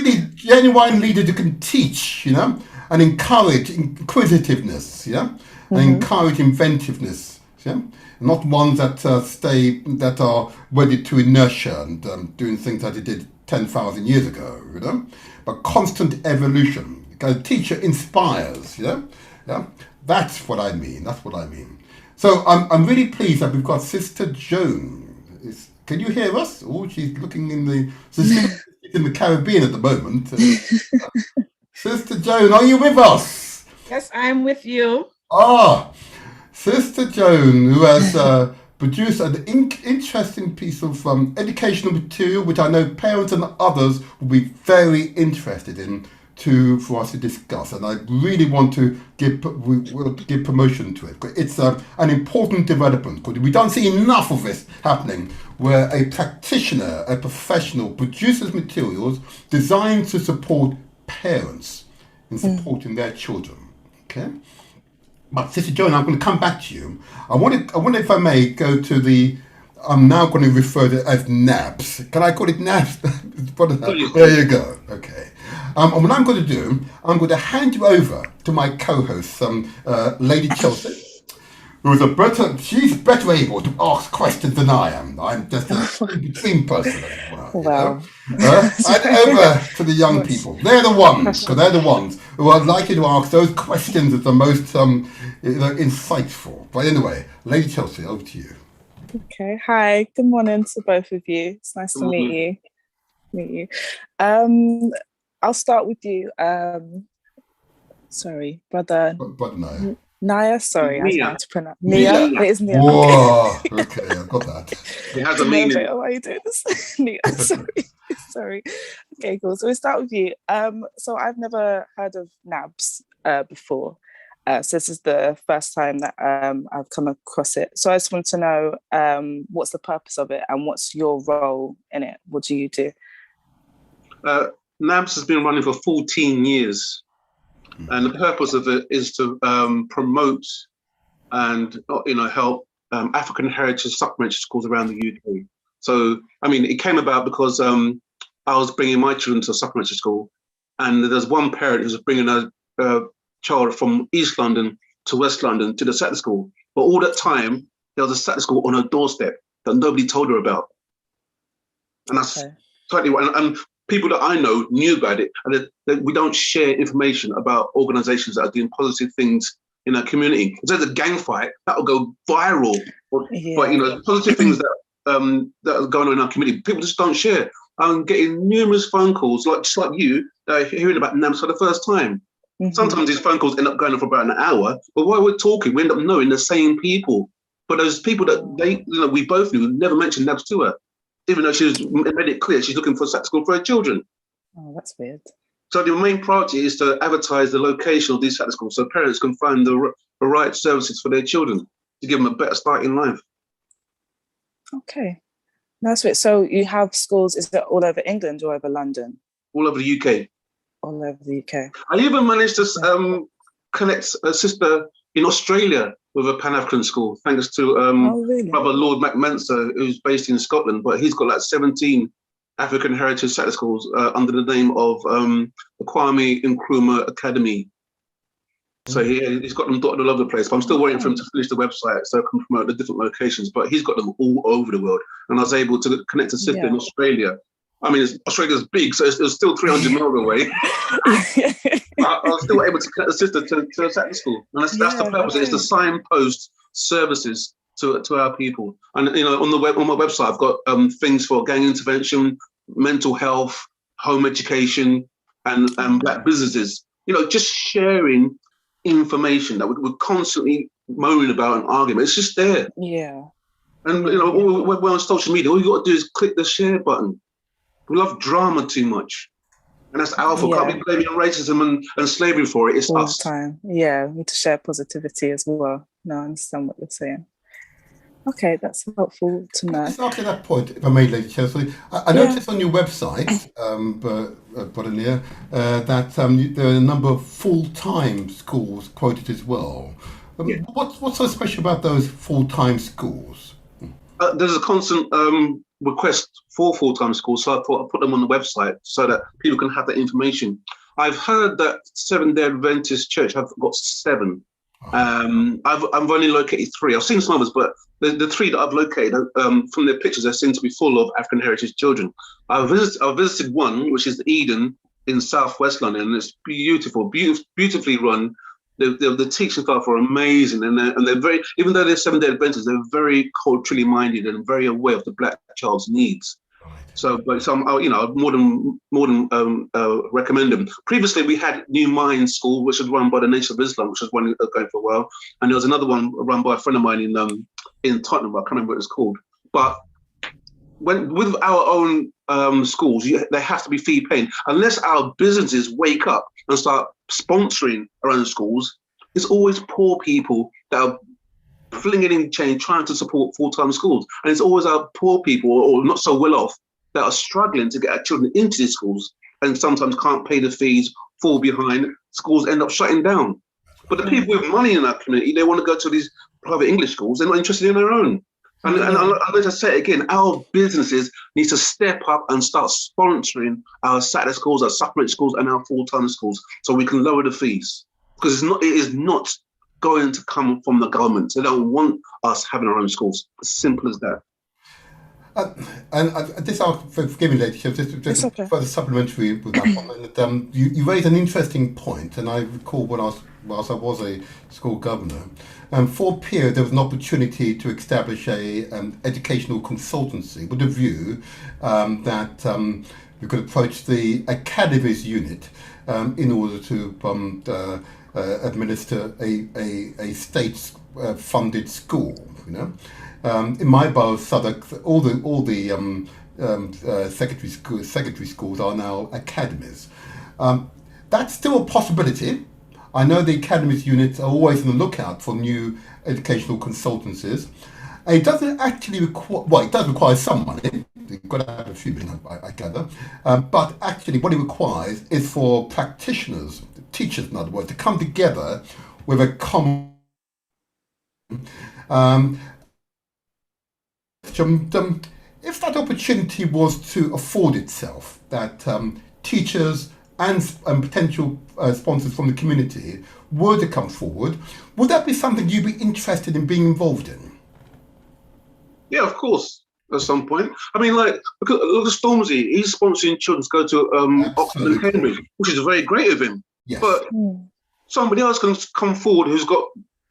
need genuine leaders who can teach, you know, and encourage inquisitiveness, yeah, and encourage inventiveness, yeah, not ones that that are wedded to inertia and doing things that it did 10,000 years ago, you know, but constant evolution. A teacher inspires, you know, yeah. That's what I mean. So I'm really pleased that we've got Sister Joan. Can you hear us? Oh, she's looking in the Caribbean at the moment. Sister Joan, are you with us? Yes, I'm with you. Sister Joan, who has produced an interesting piece of educational material, which I know parents and others will be very interested in for us to discuss, and I really want to give promotion to it. It's an important development because we don't see enough of this happening, where a practitioner, a professional, produces materials designed to support parents in supporting their children. Okay, but Sister Joan, I'm going to come back to you. I wonder if I may go to the. I'm now going to refer to it as NABS. Can I call it NABS? There you go. Okay. And what I'm going to do, I'm going to hand you over to my co-host, Lady Chelsea, she's better able to ask questions than I am. I'm just a in-between person. Wow. Hand over to the young people. They're the ones, because they're the ones who are likely to ask those questions that are most insightful. But anyway, Lady Chelsea, over to you. Okay. Hi. Good morning to both of you. It's nice to meet you. I'll start with you. Sorry, brother. Naya. Naya. Sorry, Nia. I was trying to pronounce Nia. It is Nia. Whoa. Okay, I've got that. It has a meaning. Why are you doing this? Nia. Sorry. Okay, cool. So we start with you. So I've never heard of NABS before. So this is the first time that I've come across it. So I just want to know what's the purpose of it and what's your role in it? What do you do? NABS has been running for 14 years. And the purpose of it is to promote and help African heritage supplementary schools around the UK. So, I mean, it came about because I was bringing my children to a supplementary school, and there's one parent who's bringing a child from East London to West London to the Saturday school. But all that time, there was a Saturday school on her doorstep that nobody told her about. And that's totally right. And people that I know knew about it, and that we don't share information about organizations that are doing positive things in our community. If there's a gang fight, that will go viral. But positive things that are going on in our community, people just don't share. I'm getting numerous phone calls, just like you, hearing about NAMS for the first time. Mm-hmm. Sometimes these phone calls end up going on for about an hour, but while we're talking, we end up knowing the same people. But those people that we both knew never mentioned NABS to her, even though she made it clear she's looking for a Saturday school for her children. Oh, that's weird. So the main priority is to advertise the location of these Saturday schools so parents can find the right services for their children to give them a better start in life. Okay. That's it. So you have schools, is that all over England or over London? All over the UK. All over the UK. I even managed to connect a sister in Australia with a Pan-African school, thanks to Brother Lord McManser, who's based in Scotland, but he's got like 17 African heritage Saturday schools under the name of the Kwame Nkrumah Academy. So he's got them dotted all over the place, but I'm still waiting for him to finish the website so I can promote the different locations, but he's got them all over the world. And I was able to connect a sister in Australia. I mean, Australia's big, so it's still 300 miles away. I was still able to connect a sister to a Saturday school. And that's the purpose. It's to signpost services to our people. And, on my website, I've got things for gang intervention, mental health, home education, and black businesses. Just sharing information that we're constantly moaning about and arguing. It's just there. Yeah. And we're on social media. All you got to do is click the share button. We love drama too much, and that's our fault. Can't be blaming racism and slavery for it. It's all us. The time. Yeah, we need to share positivity as well. No, I understand what you're saying. Okay, that's helpful to know. It's not at that point, if I may, Lady Chelsea. I noticed on your website, Bodania, that there are a number of full-time schools quoted as well. What's so special about those full-time schools? There's a constant request for full-time schools, so I thought I'd put them on the website so that people can have that information. I've heard that Seventh-day Adventist Church have got 7. I've only located 3. I've seen some others, but the 3 that I've located, from their pictures, they seem to be full of African heritage children. I visited one, which is Eden in Southwest London, and it's beautiful, beautifully run. The teaching staff are amazing, and they're very, even though they're Seventh-day Adventists, they're very culturally minded and very aware of the black child's needs. So, I'd more than recommend them. Previously, we had New Mind School, which was run by the Nation of Islam, which was one going for a while, and there was another one run by a friend of mine in Tottenham. I can't remember what it's called. But with our own schools, they have to be fee paying. Unless our businesses wake up and start sponsoring our own schools, it's always poor people that are flinging in change, trying to support full-time schools, and it's always our poor people or not so well off that are struggling to get our children into these schools, and sometimes can't pay the fees, fall behind. Schools end up shutting down. But the people with money in our community, they want to go to these private English schools. They're not interested in their own. And as I say it again, our businesses need to step up and start sponsoring our Saturday schools, our supplement schools, and our full-time schools, so we can lower the fees. Because it is not going to come from the government. They don't want us having our own schools. As simple as that. This, forgive me, Lady, just okay. further supplementary with that one. And, you raised an interesting point, and I recall whilst I was a school governor, for a period there was an opportunity to establish a educational consultancy with a view that we could approach the academies unit in order to administer a state funded school. In my borough of Southwark, all the secondary schools are now academies. That's still a possibility. I know the Academy's units are always on the lookout for new educational consultancies. It doesn't actually require, well, it does require some money. You've got to have a few million, I gather. But actually what it requires is for practitioners, teachers in other words, to come together with a common if that opportunity was to afford itself, that teachers and potential sponsors from the community were to come forward, would that be something you'd be interested in being involved in? Yeah, of course. At some point, I mean, like look at Stormzy. He's sponsoring children to go to Oxford and Cambridge, which is very great of him. Yes. But somebody else can come forward who's got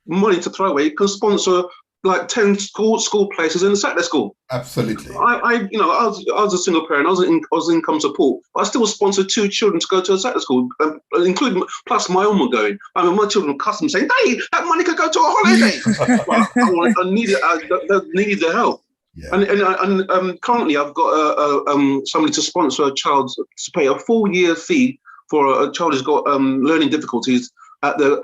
money to throw away, can sponsor like 10 school places in the Saturday school. Absolutely. I was a single parent. I was income support. But I still sponsored 2 children to go to a Saturday school, including plus my own were going. I mean, my children were custom saying, "Daddy, that money could go to a holiday." I needed the help. Yeah. And currently, I've got somebody to sponsor a child to pay a full year fee for a child who's got learning difficulties at the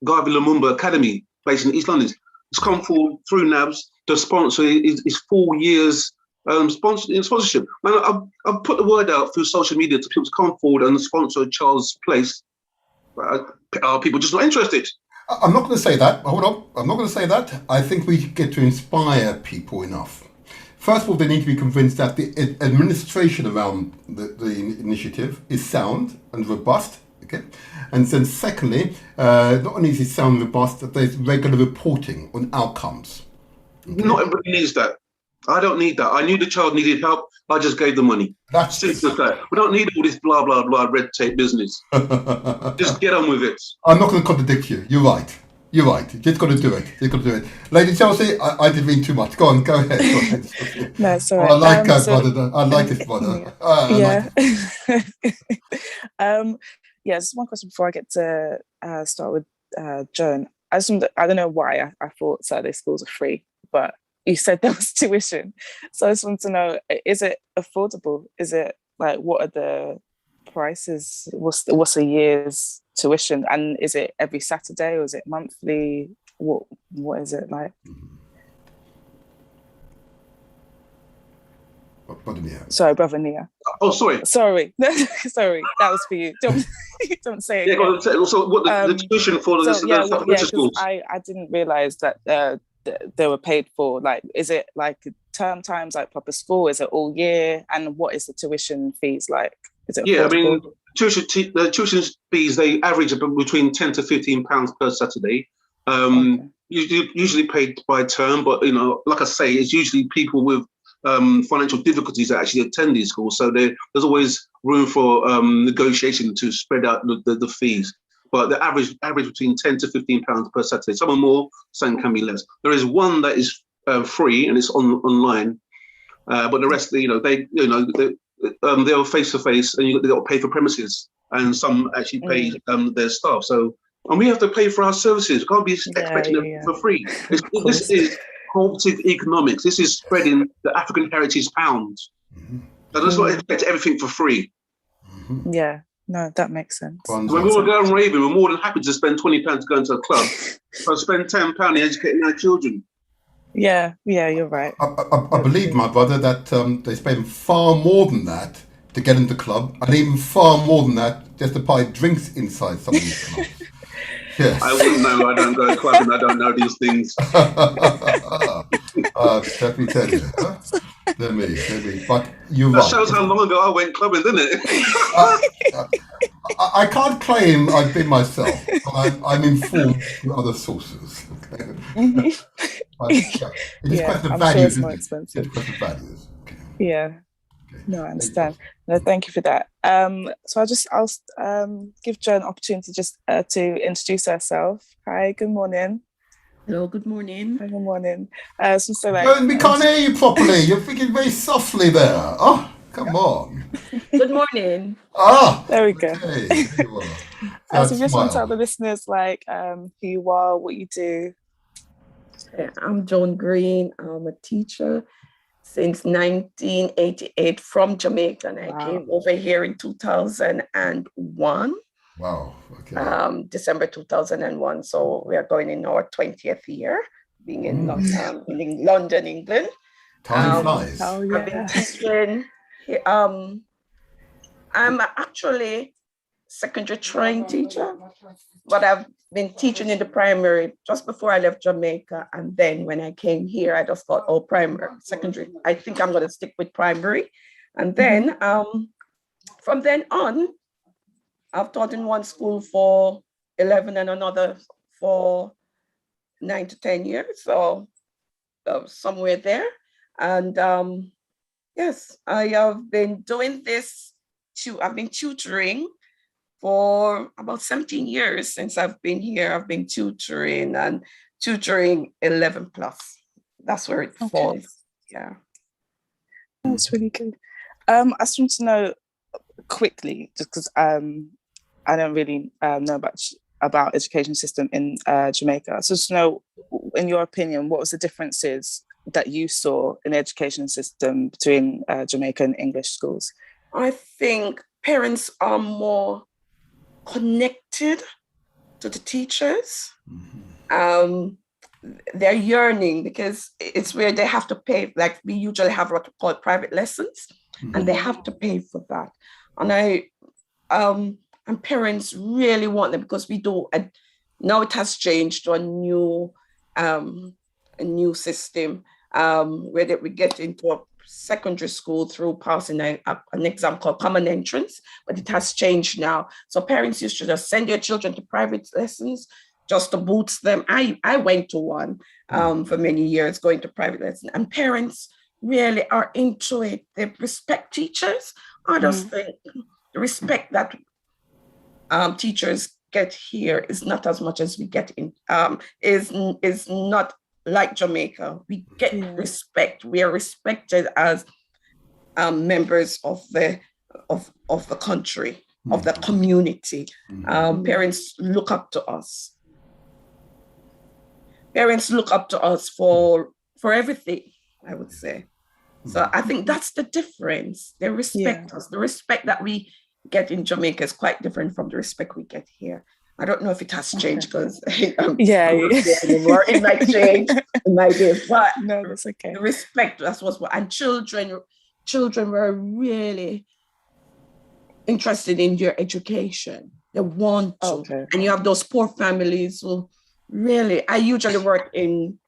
Garvey Lumumba Academy, based in East London. It's come forward through NABS to sponsor his 4 years sponsorship. And I've put the word out through social media to people to come forward and sponsor a child's place. Are people just not interested? I'm not going to say that. Hold on. I'm not going to say that. I think we get to inspire people enough. First of all, they need to be convinced that the administration around the initiative is sound and robust. Okay, and then secondly, not only is it sound and robust, that there's regular reporting on outcomes. Okay? Not everybody needs that. I don't need that. I knew the child needed help. I just gave the money. That's simple as that. We don't need all this blah blah blah red tape business. Just get on with it. I'm not going to contradict you. You're right. You're right. You just got to do it. You got to do it. Lady Chelsea, I didn't mean too much. Go ahead. Go ahead. No, sorry. I like her brother. I like his brother. Yeah. Just one question before I get to start with Joan. I don't know why I thought Saturday schools are free, but you said there was tuition. So I just want to know, is it affordable? Is it like, what are the prices? What's a year's tuition? And is it every Saturday or is it monthly? What is it like? Brother Nia. Sorry, Brother Nia. Oh, sorry. Sorry, that was for you. Don't say it. Yeah, so what the tuition for the schools? I didn't realise that they were paid for. Like, is it like term times, like proper school? Is it all year? And what is the tuition fees like? Is it affordable? I mean, the tuition fees, they average between £10 to £15 per Saturday. Okay. Usually paid by term, but like I say, it's usually people with financial difficulties that actually attend these schools. So there's always room for negotiation to spread out the fees. But the average between £10 to £15 per Saturday. Some are more, some can be less. There is one that is free and it's online, but the rest, they're face to face, and they got to pay for premises, and some actually pay their staff. So, and we have to pay for our services. We can't be expecting them for free. This is cooperative economics. This is spreading the African heritage pounds. So let's not expect everything for free. Yeah. No, that makes sense. When we were going raving, we're more than happy to spend £20 to go into a club, but spend £10 in educating our children. Yeah, you're right. I believe, my brother, that they spend far more than that to get into the club, and even far more than that just to buy drinks inside some of these clubs. Yes. I wouldn't know. I don't go to clubs and I don't know these things. Let me tell you. Let me. But you're that right. shows how long ago I went clubbing, doesn't it? I can't claim I've been myself, but I'm informed through other sources. Okay? But, it's a question of values. Sure it's more expensive. It's a question of values. Okay. Yeah. Okay. No, I understand. No, thank you for that. So I'll give Jo an opportunity just to introduce herself. Hi, good morning. Hello, good morning. Hi, good morning. We can't hear you properly. You're thinking very softly there. Oh, come on. Good morning. There we go. Okay, there you are. So just want to tell the listeners who you are, what you do. I'm Joan Green. I'm a teacher since 1988 from Jamaica. I came over here in 2001. Wow. Okay. December 2001. So we are going in our 20th year, being in, in London, England. Time flies. Oh I've been yeah. teaching. I'm actually secondary trained teacher, but I've been teaching in the primary just before I left Jamaica. And then when I came here, I just thought, oh, primary, secondary, I think I'm going to stick with primary. And then from then on, I've taught in one school for 11 and another for 9 to 10 years. So somewhere there. And yes, I have been doing this I've been tutoring for about 17 years since I've been here. I've been tutoring 11 plus. That's where it falls. Yeah. That's really good. I just want to know quickly, just because I don't really know much about education system in Jamaica. So just to know, in your opinion, what was the differences that you saw in the education system between Jamaica and English schools? I think parents are more connected to the teachers. They're yearning because it's where they have to pay. Like we usually have what we call private lessons, and they have to pay for that. And parents really want them because we do. And now it has changed to a new system where we get into a secondary school through passing an exam called Common Entrance, but it has changed now. So parents used to just send their children to private lessons just to boost them. I went to one for many years, going to private lessons, and parents really are into it. They respect teachers. I just think the respect that teachers get here is not as much as we get in, is not like Jamaica. We get respect. We are respected as members of the country, of the community. Parents look up to us. Parents look up to us for everything, I would say. So I think that's the difference. They respect us. The respect that we get in Jamaica is quite different from the respect we get here. I don't know if it has changed because anymore. It might change. It might be, but no, that's okay. The respect, that's what's what. And children were really interested in your education. They want to. Okay. And you have those poor families who really, I usually work in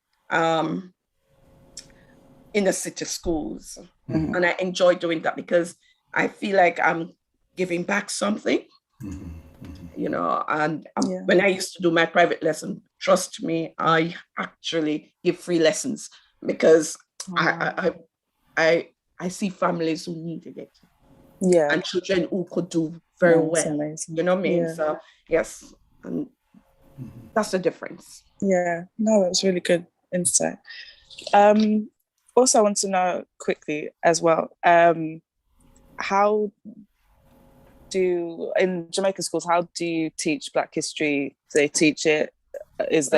inner city schools. And I enjoy doing that because I feel like I'm giving back something. You know, and when I used to do my private lesson, trust me, I actually give free lessons because I see families who needed it. Yeah. And children who could do very well. Amazing. You know what I mean? Yeah. So yes, and that's the difference. Yeah, no, that's really good insight. Also, I want to know quickly as well, in Jamaican schools, how do you teach Black history? Do they teach it? It's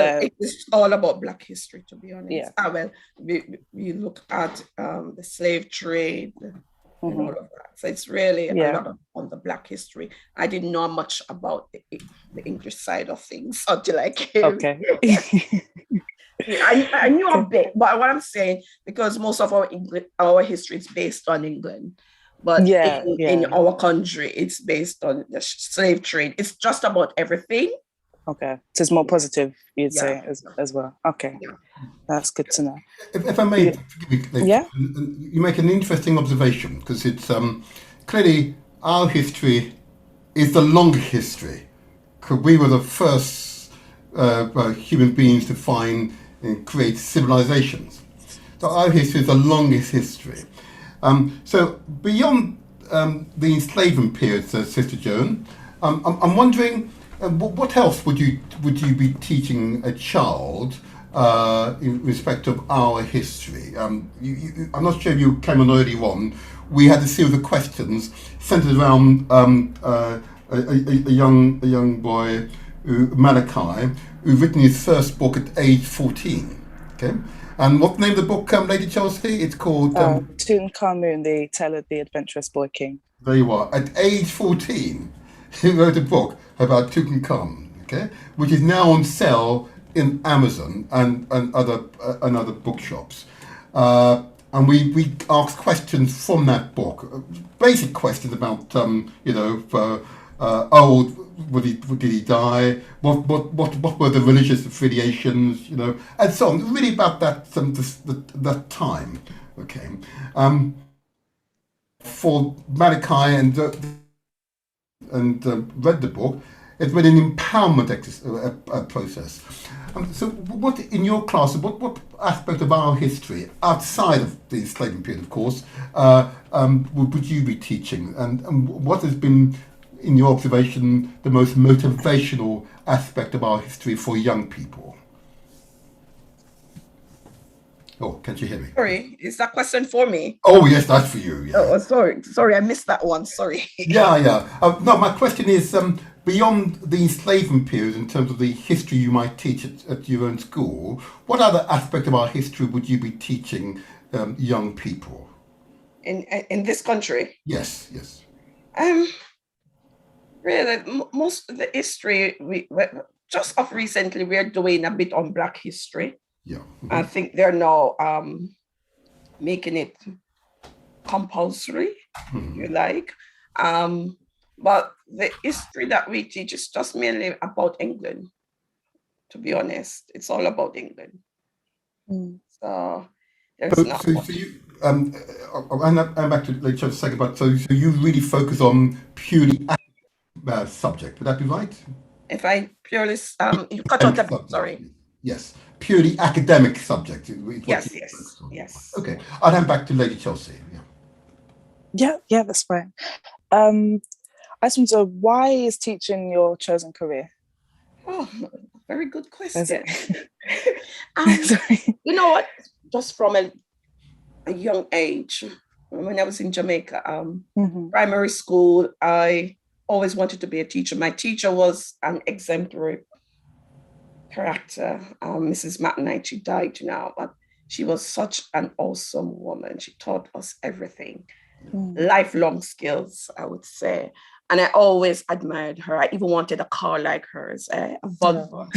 all about Black history, to be honest. Yeah. Well, we look at the slave trade and all of that. So it's really a lot on the Black history. I didn't know much about the English side of things until I came. Okay. I knew a bit, but what I'm saying, because most of our history is based on England. But in our country, it's based on the slave trade. It's just about everything. Okay. So it's more positive, you'd say, as well. Okay. Yeah. That's good to know. If I may, forgive me, you make an interesting observation, because it's clearly our history is the longer history. Because we were the first human beings to find and create civilizations. So our history is the longest history. So beyond the enslavement period, Sister Joan, I'm wondering what else would you be teaching a child in respect of our history? I'm not sure if you came on early on. We had a series of questions centered around a young boy, Malachi, who'd written his first book at age 14. Okay. And what's the name of the book, Lady Chelsea? It's called... Tutankhamun, the Tale of the Adventurous Boy King. There you are. At age 14, He wrote a book about Tutankhamun, okay, which is now on sale in Amazon and other bookshops. And we asked questions from that book, basic questions about, how old did he die? What were the religious affiliations? And so on. Really about that time. Okay. For Malachi and read the book, it's been an empowerment process. So, what in your class? What aspect of our history outside of the enslavement period, of course, would you be teaching? And what has been, in your observation, the most motivational aspect of our history for young people? Oh, can't you hear me? Sorry, is that question for me? Oh, yes, that's for you. Yeah. Oh, sorry, I missed that one. Sorry. Yeah. No, my question is, beyond the enslavement period, in terms of the history you might teach at your own school, what other aspect of our history would you be teaching young people? In this country? Yes. Really, most of the history, we just of recently, we're doing a bit on Black history. Yeah. Mm-hmm. I think they're now making it compulsory, you like. But the history that we teach is just mainly about England, to be honest. It's all about England. So there's not so much. you, I'm back to just a second, but so you really focus on purely subject, would that be right? If I purely, you cut out the, sorry. Yes, purely academic subject. Yes. Okay, I'll hand back to Lady Chelsea. Yeah, that's fine. I just want to know, why is teaching your chosen career? Oh, very good question. Sorry. You know what? Just from a young age, when I was in Jamaica, primary school, I always wanted to be a teacher. My teacher was an exemplary character, Mrs. McKnight. She died now, but she was such an awesome woman. She taught us everything, lifelong skills, I would say. And I always admired her. I even wanted a car like hers, a Volvo.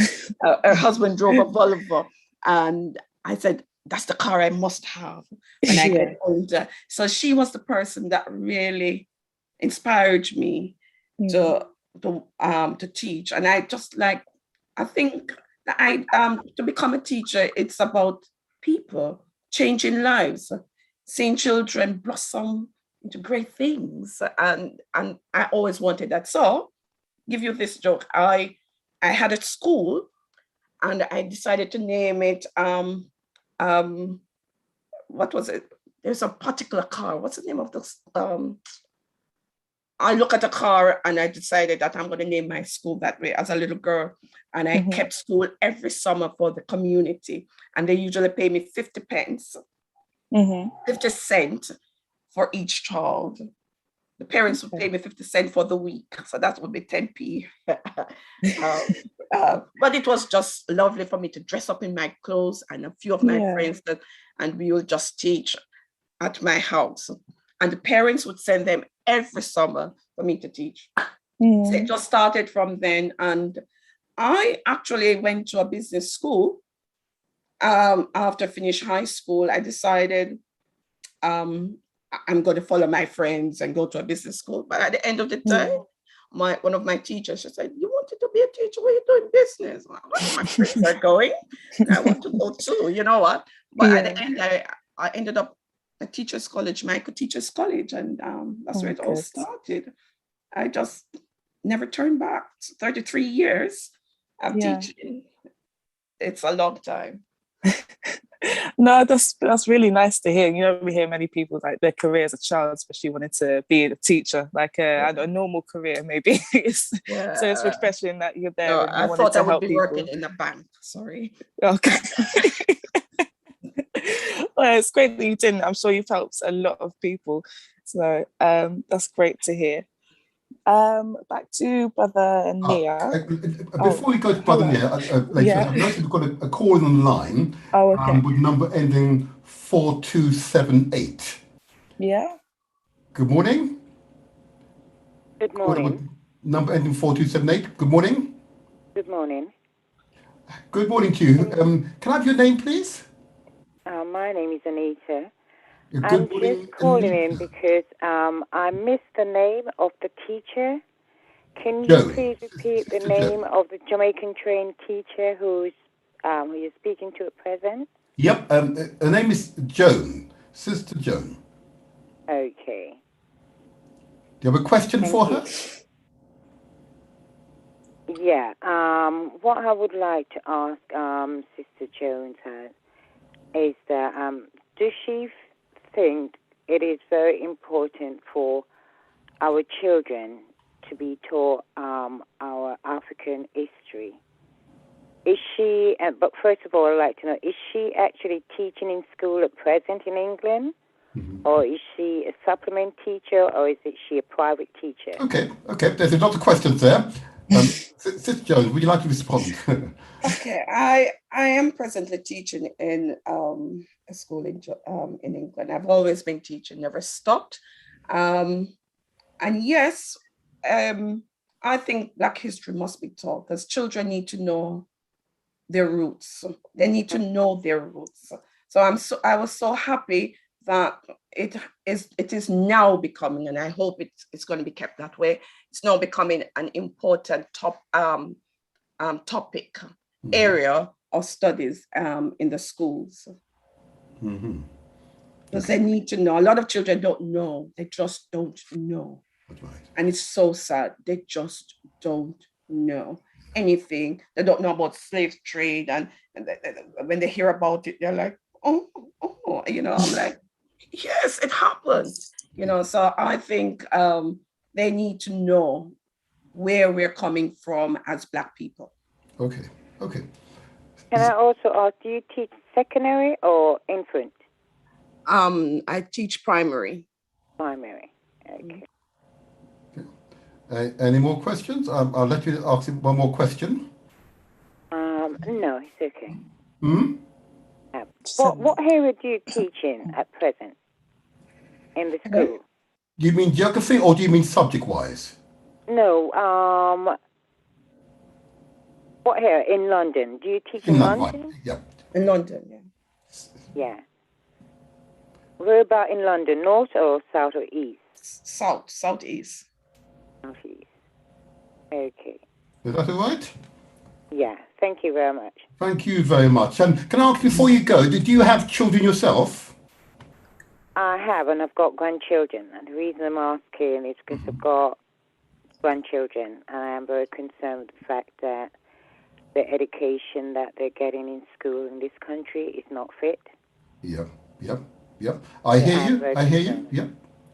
Her husband drove a Volvo. And I said, that's the car I must have when I get older. So she was the person that really inspired me to teach. And I just I think that to become a teacher, it's about people, changing lives, seeing children blossom into great things. And I always wanted that. So give you this joke. I had a school and I decided to name it, what was it? There's a particular car. What's the name of this? I look at a car and I decided that I'm going to name my school that way as a little girl. And I kept school every summer for the community. And they usually pay me 50 pence, 50 cents for each child. The parents would pay me 50 cents for the week. So that would be 10p. But it was just lovely for me to dress up in my clothes and a few of my friends and we would just teach at my house. And the parents would send them every summer for me to teach. So it just started from then. And I actually went to a business school. After I finished high school, I decided I'm going to follow my friends and go to a business school. But at the end of the day, one of my teachers, she said, you wanted to be a teacher, where you doing business? Well, my friends are going, and I want to go too, you know what? But at the end, I ended up at Teachers College, Michael Teachers College, and that's where it all started. I just never turned back. 33 years of teaching. It's a long time. No, that's really nice to hear. You know, we hear many people like their career as a child, especially wanted to be a teacher, like a normal career maybe. So it's refreshing that you're there. No, and you I wanted thought to I would help be people. working in a bank. Sorry. Okay. Well, it's great that you didn't. I'm sure you've helped a lot of people. So that's great to hear. Back to Brother Nia. Before we go to Brother Nia, I've noticed we've got a call on the line with number ending 4278. Yeah. Good morning. Good morning. number ending 4278. Good morning. Good morning. Good morning to you. Can I have your name, please? My name is Anita. Good I'm morning, just calling in Anita. because I missed the name of the teacher. Can you Joan. please repeat the Sister name Joan. of the Jamaican trained teacher who you're speaking to at present? Yep. Her name is Joan. Sister Joan. Okay. Do you have a question Thank for you. her? Yeah. What I would like to ask Sister Jones is that does she think it is very important for our children to be taught our African history? Is she, but first of all, I'd like to know, is she actually teaching in school at present in England? Or is she a supplement teacher, or is she a private teacher? Okay. There's a lot of questions there. Sister Jones, would you like to respond? Okay, I am presently teaching in a school in England. I've always been teaching, never stopped. And yes, I think Black history must be taught because children need to know their roots. They need to know their roots. So I was so happy that it is now becoming, and I hope it's going to be kept that way. It's now becoming an important topic area of studies in the schools. Because they need to know. A lot of children don't know. They just don't know. That's right. And it's so sad. They just don't know anything. They don't know about slave trade. And when they hear about it, they're like, oh, I'm like, yes, it happened. So I think they need to know where we're coming from as Black people. Okay. Can I also ask, do you teach secondary or infant? I teach primary. Primary. Okay. Any more questions? I'll let you ask one more question. No, it's okay. So- What area do you teach in at present in the school? Do you mean geography or do you mean subject-wise? No, what area? In London. Do you teach in London? Right. Yeah. In London, yeah. Yeah. Where about in London? North or south or east? Southeast. Southeast. Okay. Is that all right? Yeah. Thank you very much. Thank you very much. And can I ask before you go, did you have children yourself? I have, and I've got grandchildren. And the reason I'm asking is because I've got grandchildren, and I am very concerned with the fact that the education that they're getting in school in this country is not fit. Yep. I hear you.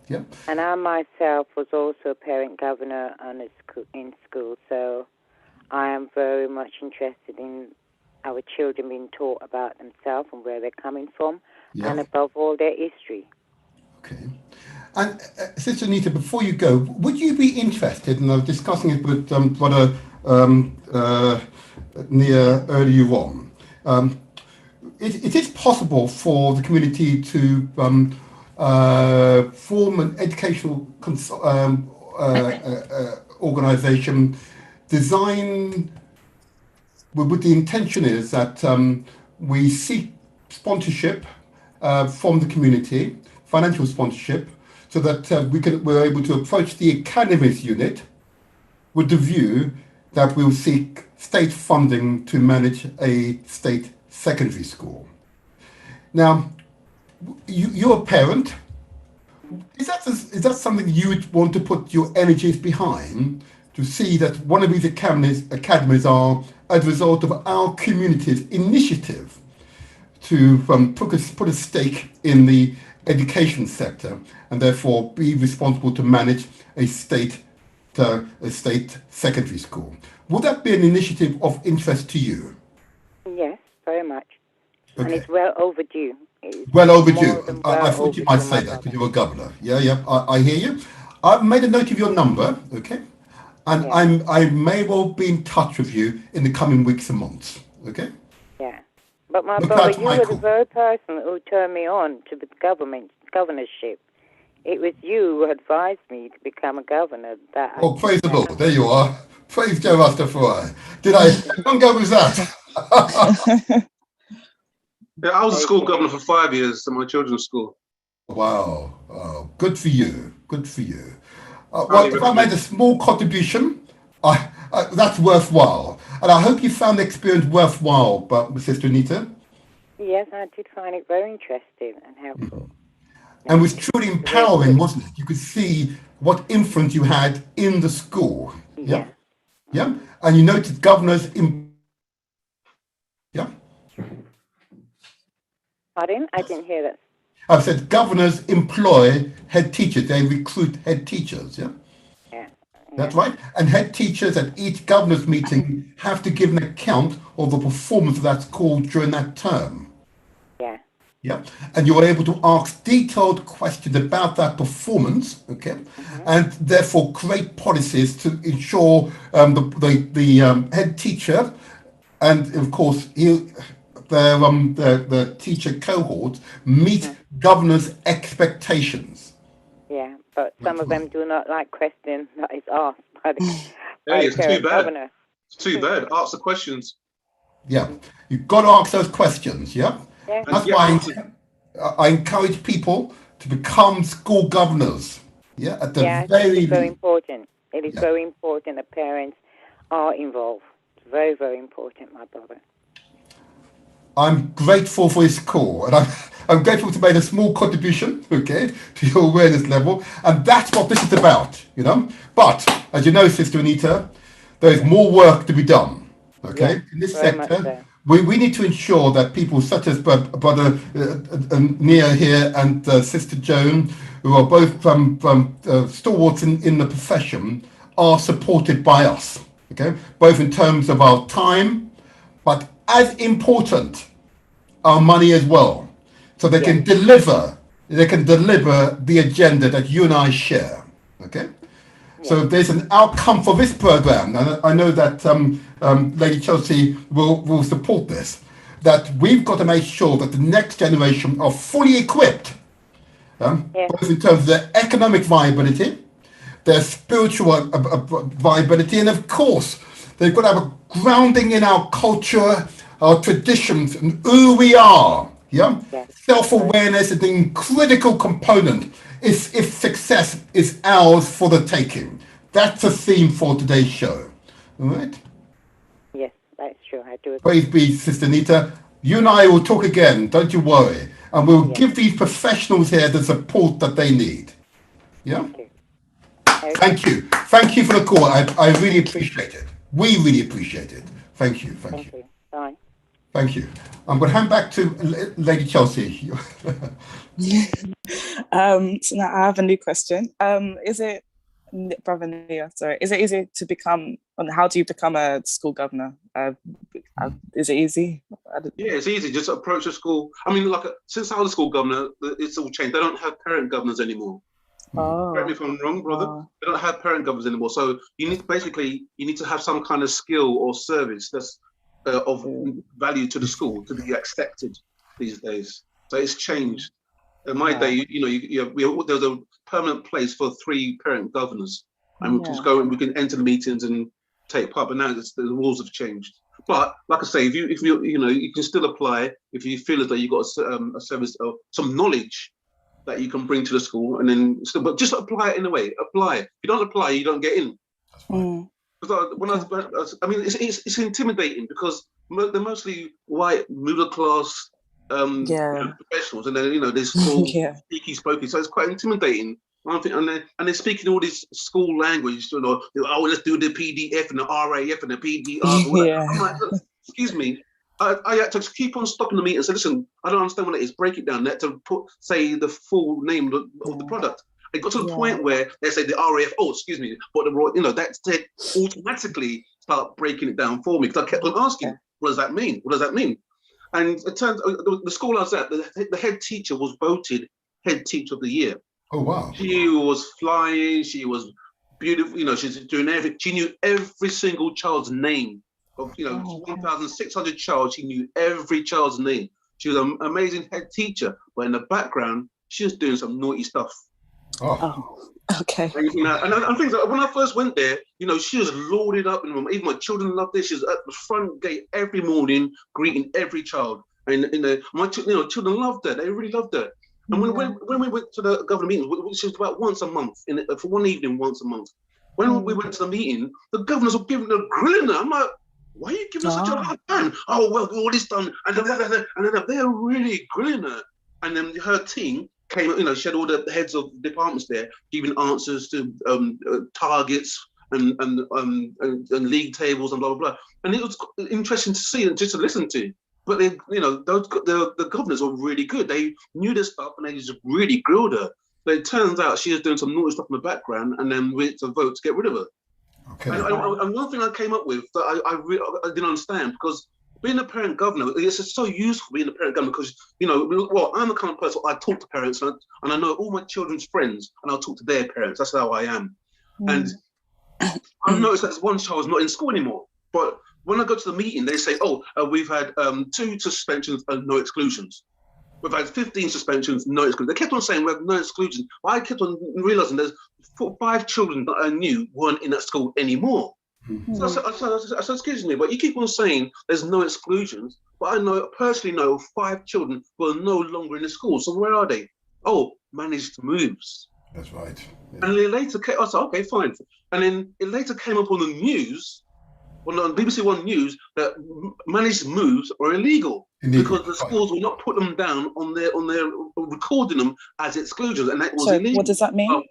Yep. And I myself was also a parent governor in school, so I am very much interested in our children being taught about themselves and where they're coming from, and above all, their history. Okay. And Sister Anita, before you go, would you be interested, and I was discussing it with Brother Nia earlier on, it is possible for the community to form an educational organisation designed with the intention is that we seek sponsorship from the community, financial sponsorship, so that we're able to approach the academies unit with the view that we'll seek state funding to manage a state secondary school. Now, you're a parent. Is that something you would want to put your energies behind, to see that one of these academies are as a result of our community's initiative to put a stake in the education sector and therefore be responsible to manage a state secondary school? Would that be an initiative of interest to you? Yes, very much. Okay. And it's well overdue. Well overdue. I thought you might say that because you're a governor. Yeah. I hear you. I've made a note of your number, okay? And I may well be in touch with you in the coming weeks and months, okay? Yeah. But my brother, you were the very person who turned me on to the governorship it was you who advised me to become a governor. That Oh, praise the Lord. There you are. Praise Joe Rastafari. Did I? How long ago was that? Yeah, I was a school governor for 5 years at my children's school. Wow. Oh, good for you. Good for you. Well, Highly if I made a small contribution, that's worthwhile. And I hope you found the experience worthwhile, but Sister Anita. Yes, I did find it very interesting and helpful. And it was truly empowering, wasn't it? You could see what influence you had in the school. Yeah. Yeah. And you noticed governors yeah. Pardon? I didn't hear that. I've said governors employ head teachers. They recruit head teachers. Yeah. Yeah. That's right. And head teachers at each governor's meeting have to give an account of the performance of that school during that term. Yeah. Yeah, and you're able to ask detailed questions about that performance, okay, and therefore create policies to ensure the head teacher, and of course the teacher cohort meet governors' expectations. Yeah, but some of them do not like questions that is asked by the, Hey, it's too bad. governor. It's too bad. Ask the questions. Yeah, you've got to ask those questions. Yeah. Yeah. That's why I encourage people to become school governors. Yeah, at the very it's very important. It is very important that parents are involved. It's very, very important, my brother. I'm grateful for this call, and I'm grateful to make a small contribution, okay, to your awareness level, and that's what this is about, you know. But as you know, Sister Anita, there is more work to be done, okay, in this sector. We need to ensure that people such as Brother Nia here and Sister Joan, who are both from stalwarts in the profession, are supported by us, okay, both in terms of our time, but as important, our money as well, so they can deliver the agenda that you and I share, okay. So there's an outcome for this program, and I know that Lady Chelsea will support this, that we've got to make sure that the next generation are fully equipped, both in terms of their economic viability, their spiritual viability, and of course, they've got to have a grounding in our culture, our traditions, and who we are. Self-awareness is a critical component if success is ours for the taking. That's the theme for today's show. All right? Yes, that's true. I do agree. Praise be, Sister Anita. You and I will talk again, don't you worry. And we'll give these professionals here the support that they need. Yeah? Thank you. Thank you for the call. I really appreciate it. We really appreciate it. Thank you. Thank you. Bye. Thank you. I'm going to hand back to Lady Chelsea. So now I have a new question. Is it, Brother Nia, sorry, is it easy to become, how do you become a school governor? Is it easy? Yeah, it's easy. Just approach a school. I mean, like since I was a school governor, it's all changed. They don't have parent governors anymore. Correct me if I'm wrong, brother. They don't have parent governors anymore. So you need to have some kind of skill or service that's of value to the school to be accepted these days. So it's changed. In my day, there was a permanent place for 3 parent governors, and we just go and we can enter the meetings and take part. But now the rules have changed. But like I say, if you can still apply if you feel as though you've got a service or some knowledge that you can bring to the school, and then but just apply it in a way. Apply. If you don't apply, you don't get in. It's intimidating because they're mostly white, middle class professionals, and then there's school speaky spokey, so it's quite intimidating. And they're speaking all this school language, let's do the PDF and the RAF and the PDR. I'm like, excuse me. I had to keep on stopping the meeting and say, listen, I don't understand what it is. Break it down. They had to say the full name of the product. It got to the point where they say the RAF, excuse me, but that said automatically start breaking it down for me because I kept on asking, what does that mean? What does that mean? And it turns the school I was at, the head teacher was voted head teacher of the year. Oh, wow. She was flying. She was beautiful. She's doing everything. She knew every single child's name. Of 1,600 children, she knew every child's name. She was an amazing head teacher, but in the background, she was doing some naughty stuff. Oh, Okay. And, you know, and things like when I first went there, you know, she was loaded up, and even my children loved it. She was at the front gate every morning, greeting every child, and you know, children loved her. They really loved her. And when we went to the government meetings, which was about once a month, for one evening, once a month, when we went to the meeting, the governors were giving her grilling her. I'm like, why are you giving her such a hard time? Oh well, all this done, and then they're really grilling her. And then her team came, you know, she had all the heads of departments there giving answers to targets and league tables and blah blah blah. And it was interesting to see and just to listen to. But they, you know, the governors were really good. They knew their stuff and they just really grilled her. But it turns out she was doing some naughty stuff in the background, and then we had to vote to get rid of her. okay. And one thing I came up with that I didn't understand, because being a parent governor, it's so useful being a parent governor, because, you know, well, I'm the kind of person, I talk to parents and I know all my children's friends and I'll talk to their parents. That's how I am. And I've noticed that one child's not in school anymore. But when I go to the meeting, they say, we've had 2 suspensions and no exclusions. We've had 15 suspensions, no exclusions. They kept on saying we have no exclusions. But I kept on realizing there's 5 children that I knew weren't in that school anymore. So I said, excuse me, but you keep on saying there's no exclusions, but I personally know 5 children who are no longer in the school. So where are they? Oh, managed moves. That's right. Yeah. And then later, I said, okay, fine. And then it later came up on the news, on BBC One News, that managed moves are illegal because the schools will not put them down on their recording them as exclusions, and that was illegal. What does that mean?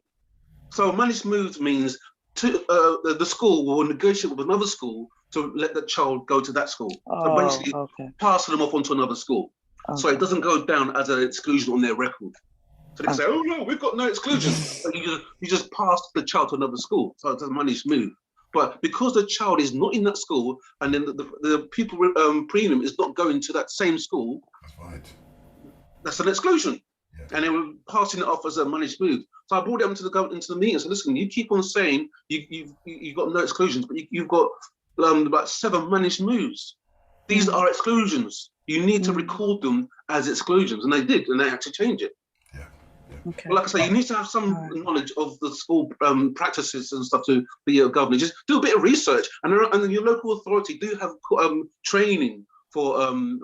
So managed moves means the school will negotiate with another school to let the child go to that school. So basically passing them off onto another school. So it doesn't go down as an exclusion on their record. So they say, oh no, we've got no exclusions. So you just passed the child to another school. So it's a managed move. But because the child is not in that school, and then the pupil premium is not going to that same school, that's right. That's an exclusion. Yeah. And they were passing it off as a managed move. So I brought it into the meeting. So listen, you keep on saying you've got no exclusions, but you've got about 7 managed moves. These are exclusions. You need to record them as exclusions, and they did, and they had to change it. Okay. Well, like I say, you need to have some knowledge of the school practices and stuff to be a governor. Just do a bit of research, and your local authority do have training for.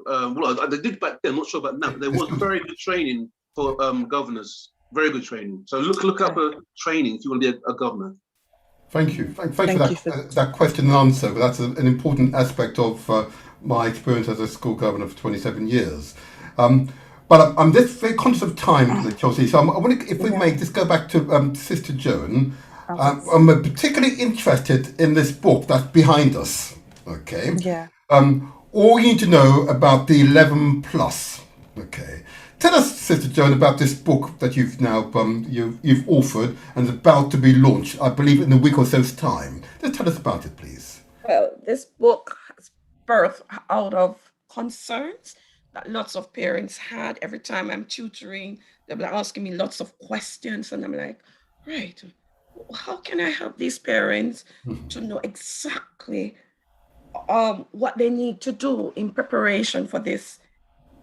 Well, they did back then. I'm not sure about now, but there was very good training for governors. Very good training. So look up a training if you want to be a governor. Thank you. Thanks for that question and answer. But that's an important aspect of my experience as a school governor for 27 years. But I'm just very conscious of time, Chelsea. So I want to, if we may, just go back to Sister Joan. I'm particularly interested in this book that's behind us. Okay. Yeah. All you need to know about the 11 plus. Okay. Tell us, Sister Joan, about this book that you've now you've authored and is about to be launched, I believe, in a week or so's time. Just tell us about it, please. Well, this book has birthed out of concerns that lots of parents had. Every time I'm tutoring, they'll be asking me lots of questions, and I'm like, right, how can I help these parents to know exactly what they need to do in preparation for this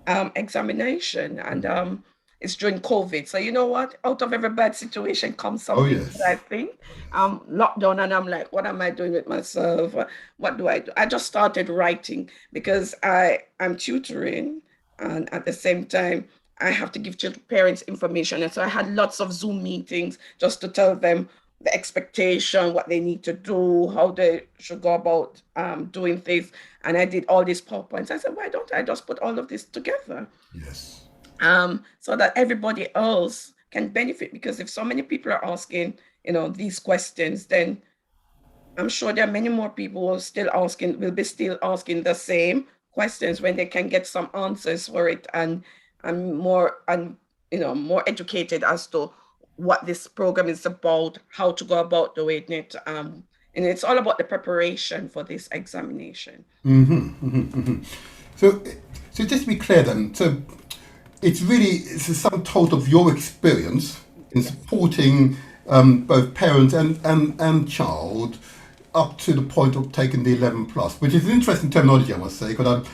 examination? And it's during COVID. So you know what? Out of every bad situation comes something that I think. Lockdown, and I'm like, what am I doing with myself? What do I do? I just started writing because I'm tutoring, and at the same time, I have to give parents information. And so I had lots of Zoom meetings just to tell them the expectation, what they need to do, how they should go about doing things. And I did all these PowerPoints. I said, why don't I just put all of this together? Yes. So that everybody else can benefit, because if so many people are asking, these questions, then I'm sure there are many more people who will be still asking the same questions when they can get some answers for it and more educated as to what this program is about, how to go about doing it. And it's all about the preparation for this examination. So just to be clear then, so it's a sum total of your experience in supporting both parents and child up to the point of taking the 11 plus, which is an interesting terminology, I must say, but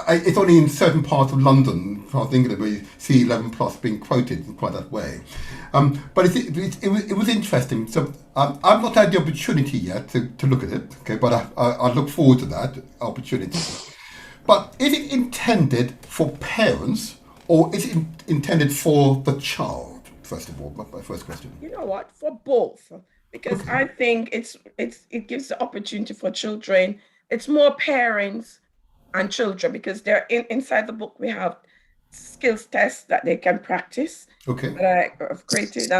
it's only in certain parts of London I was thinking about C11 plus being quoted in quite that way. But it was interesting. So I've not had the opportunity yet to look at it, okay, but I look forward to that opportunity. But is it intended for parents or is it intended for the child? First of all, my first question. You know what? For both, because I think it gives the opportunity for children. It's more parents and children because they're inside the book. We have skills tests that they can practice. Okay. That I have created.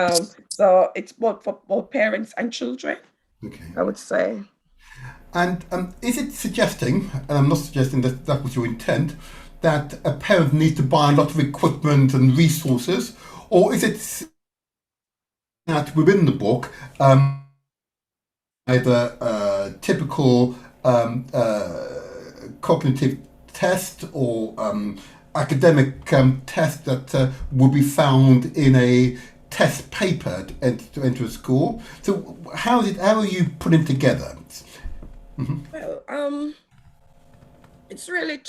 So it's both for both parents and children. Okay. I would say. And is it suggesting, and I'm not suggesting that was your intent, that a parent needs to buy a lot of equipment and resources, or is it that within the book either typical cognitive test or academic test that will be found in a test paper to enter a school? So how are you putting together? Mm-hmm. Well, it's really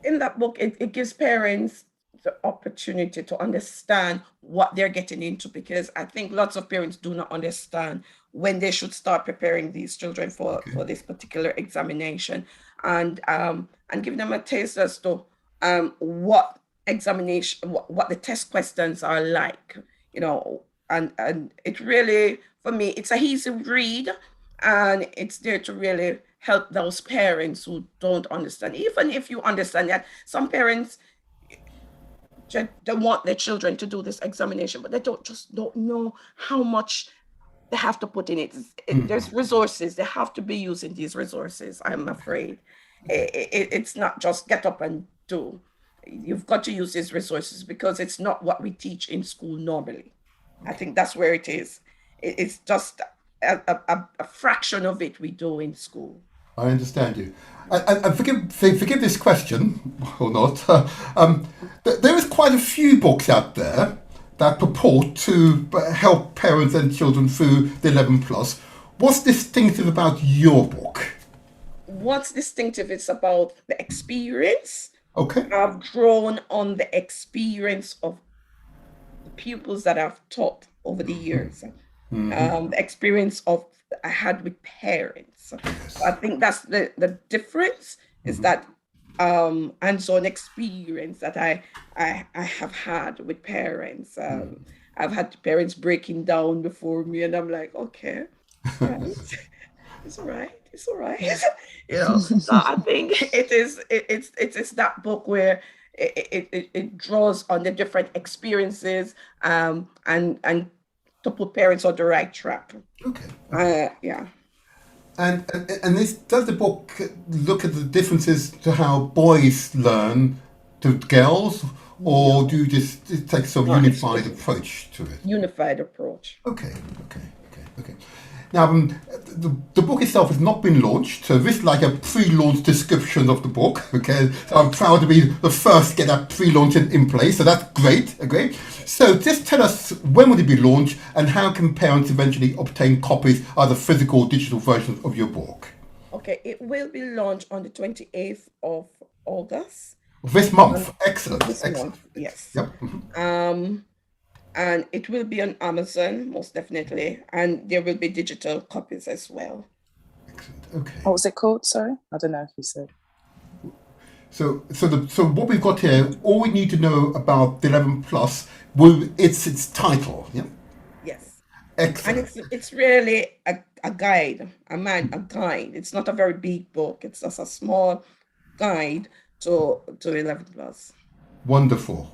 in that book, it gives parents the opportunity to understand what they're getting into, because I think lots of parents do not understand when they should start preparing these children for this particular examination, and give them a taste as to what examination, what the test questions are like, and it really, for me, it's a easy read, and it's there to really help those parents who don't understand. Even if you understand that some parents, they want their children to do this examination, but they don't know how much they have to put in it. There's resources. They have to be using these resources, I'm afraid. It's not just get up and do. You've got to use these resources because it's not what we teach in school normally. I think that's where it is. It's just a fraction of it we do in school. I understand you. And forgive this question, or not. There is quite a few books out there that purport to help parents and children through the 11 plus. What's distinctive about your book? What's distinctive is about the experience. Okay. I've drawn on the experience of the pupils that I've taught over the years. The experience I had with parents. Yes. So I think that's the difference, is that hands-on experience that I have had with parents. I've had parents breaking down before me, and I'm like, okay, right. It's all right. It's all right. So I think it's that book where it draws on the different experiences and to put parents on the right track. Okay. Yeah. And does the book look at the differences to how boys learn to girls, or do you just take some unified approach to it? Unified approach. Okay. Now, the book itself has not been launched, so this is like a pre-launch description of the book, okay? So I'm proud to be the first to get that pre-launch in place, so that's great, okay? So just tell us, when will it be launched, and how can parents eventually obtain copies, either physical or digital versions of your book? Okay, it will be launched on the 28th of August. This month, excellent. This month, yes. Yep. Mm-hmm. And it will be on Amazon, most definitely, and there will be digital copies as well. Excellent. Okay. What was it called? Sorry, I don't know if you said. So what we've got here, all we need to know about the 11 plus, its title. Yeah. Yes. Excellent. And it's really a guide, a guide. It's not a very big book. It's just a small guide to 11 plus. Wonderful.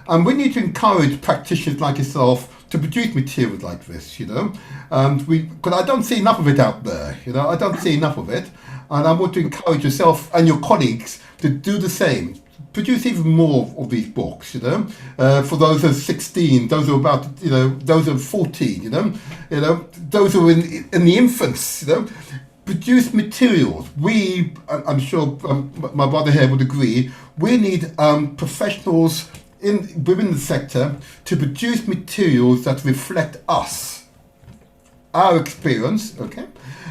And we need to encourage practitioners like yourself to produce materials like this, because I don't see enough of it out there, I don't see enough of it, and I want to encourage yourself and your colleagues to do the same. Produce even more of these books, for those who are 16, those who are about, those who are 14, those who are in the infants, Produce materials. I'm sure my brother here would agree, we need professionals within the sector to produce materials that reflect us, our experience, okay,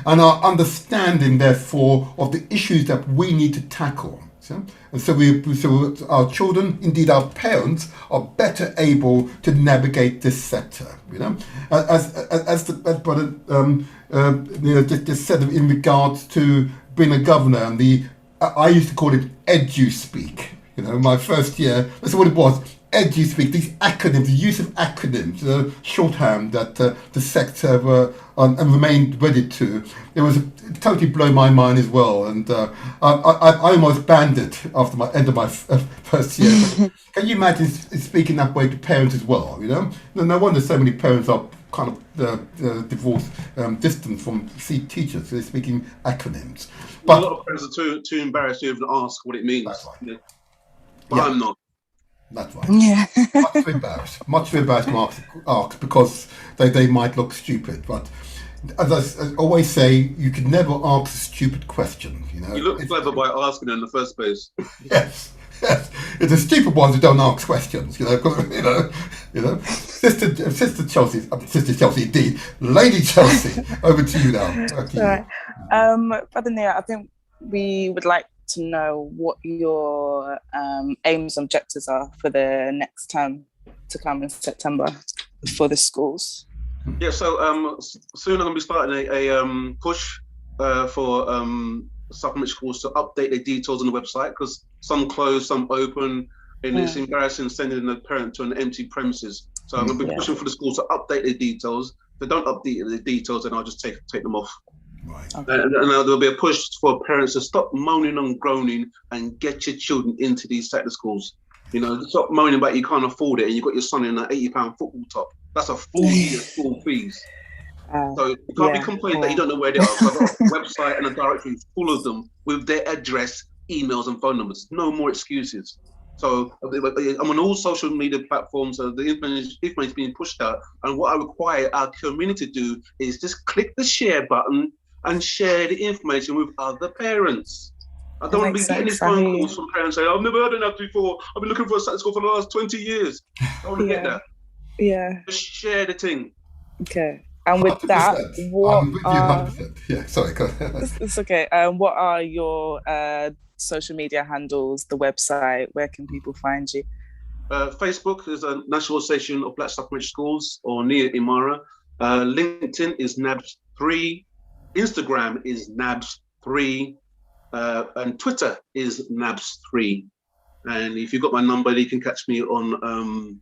and our understanding, therefore, of the issues that we need to tackle. And so our children, indeed our parents, are better able to navigate this sector. As Brother just said in regards to being a governor, and I used to call it edu-speak. My first year, that's what it was. Edu-speak, these acronyms, the use of acronyms, shorthand that the sector were and remained wedded to. It totally blew my mind as well, and I almost banned it after my end of my first year. Can you imagine speaking that way to parents as well? No wonder so many parents are kind of divorced, distant from teachers. So they're speaking acronyms. But a lot of parents are too embarrassed to even ask what it means. That's right. But I'm not. That's right. Yeah. Much too embarrassed to ask because they might look stupid. But as I always say, you can never ask a stupid question. You look clever by asking in the first place. Yes. It's the stupid ones who don't ask questions. Sister Chelsea, indeed, Lady Chelsea. Over to you now. Right. Brother Nia, I think we would like to know what your aims and objectives are for the next term to come in September for the schools. Yeah, so soon I'm going to be starting a push for supplementary schools to update their details on the website, because some close, some open, and it's embarrassing sending the parent to an empty premises. So I'm going to be pushing for the schools to update their details. If they don't update their details, then I'll just take them off. Right. And there'll be a push for parents to stop moaning and groaning and get your children into these sector schools. Stop moaning about you can't afford it and you've got your son in an £80 football top. That's a full year school fees. So you can't be complaining that you don't know where they are. I've got a website and a directory full of them with their address, emails and phone numbers. No more excuses. So I'm on all social media platforms, so the information is being pushed out. And what I require our community to do is just click the share button and share the information with other parents. I don't want to be getting these phone calls from parents saying, I've never heard of that before. I've been looking for a sector school for the last 20 years. I don't want to get that. Yeah. Just share the thing. Okay. And with 100%. that, what I'm with you 100%. Yeah, sorry. Go ahead. It's okay. What are your social media handles, the website? Where can people find you? Facebook is a National Association of Black Supplementary Schools, or Nia Imara. LinkedIn is NABS3. Instagram is NABS3. And Twitter is NABS3. And if you've got my number, you can catch me on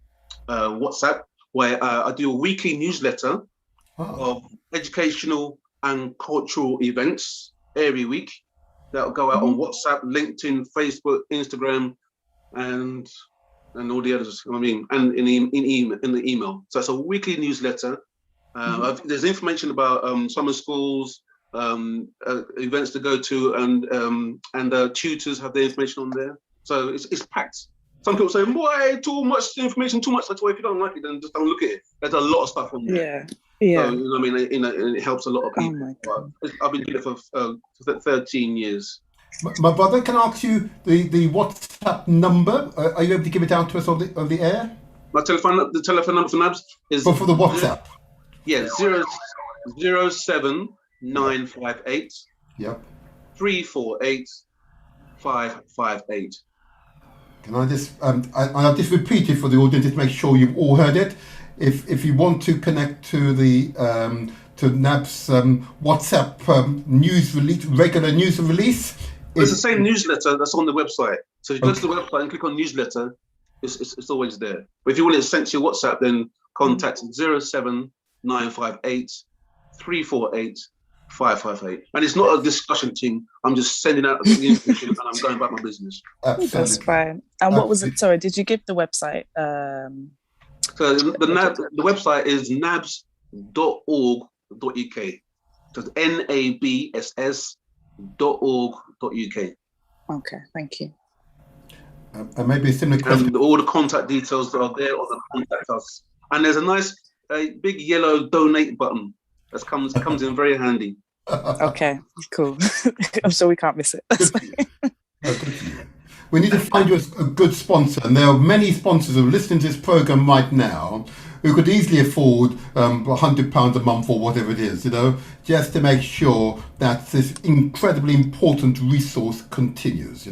WhatsApp, where I do a weekly newsletter of educational and cultural events every week that'll go out on WhatsApp, LinkedIn, Facebook, Instagram, and all the others. And in the email. So it's a weekly newsletter. There's information about summer schools, events to go to, and tutors have the information on there. So it's packed. Some people say, why too much information, too much? That's why if you don't like it, then just don't look at it. There's a lot of stuff on there. Yeah. So, and it helps a lot of people. Oh I've been doing it for 13 years. My brother, can I ask you the WhatsApp number? Are you able to give it down to us on the air? The telephone number for NABS is... for the WhatsApp? Yeah, 07958 Yep. 348 558. Can I just I'll just repeat it for the audience just to make sure you've all heard it. If you want to connect to the to NAB's WhatsApp news release, regular news release, it's the same newsletter that's on the website. So if you go to the website and click on newsletter, it's always there. But if you want it sent to your WhatsApp, then contact 07958 348 558. And it's not a discussion thing. I'm just sending out the information and I'm going about my business. Absolutely. That's fine. And what was it? Sorry, did you give the website? So the website is nabs.org.uk. So it's nabss.org.uk. Okay, thank you. And maybe a similar question. And all the contact details that are there on the contact us. And there's a nice big yellow donate button that comes in very handy. Okay, cool. I'm sure we can't miss it. We need to find you a good sponsor, and there are many sponsors who are listening to this program right now who could easily afford £100 a month or whatever it is, just to make sure that this incredibly important resource continues.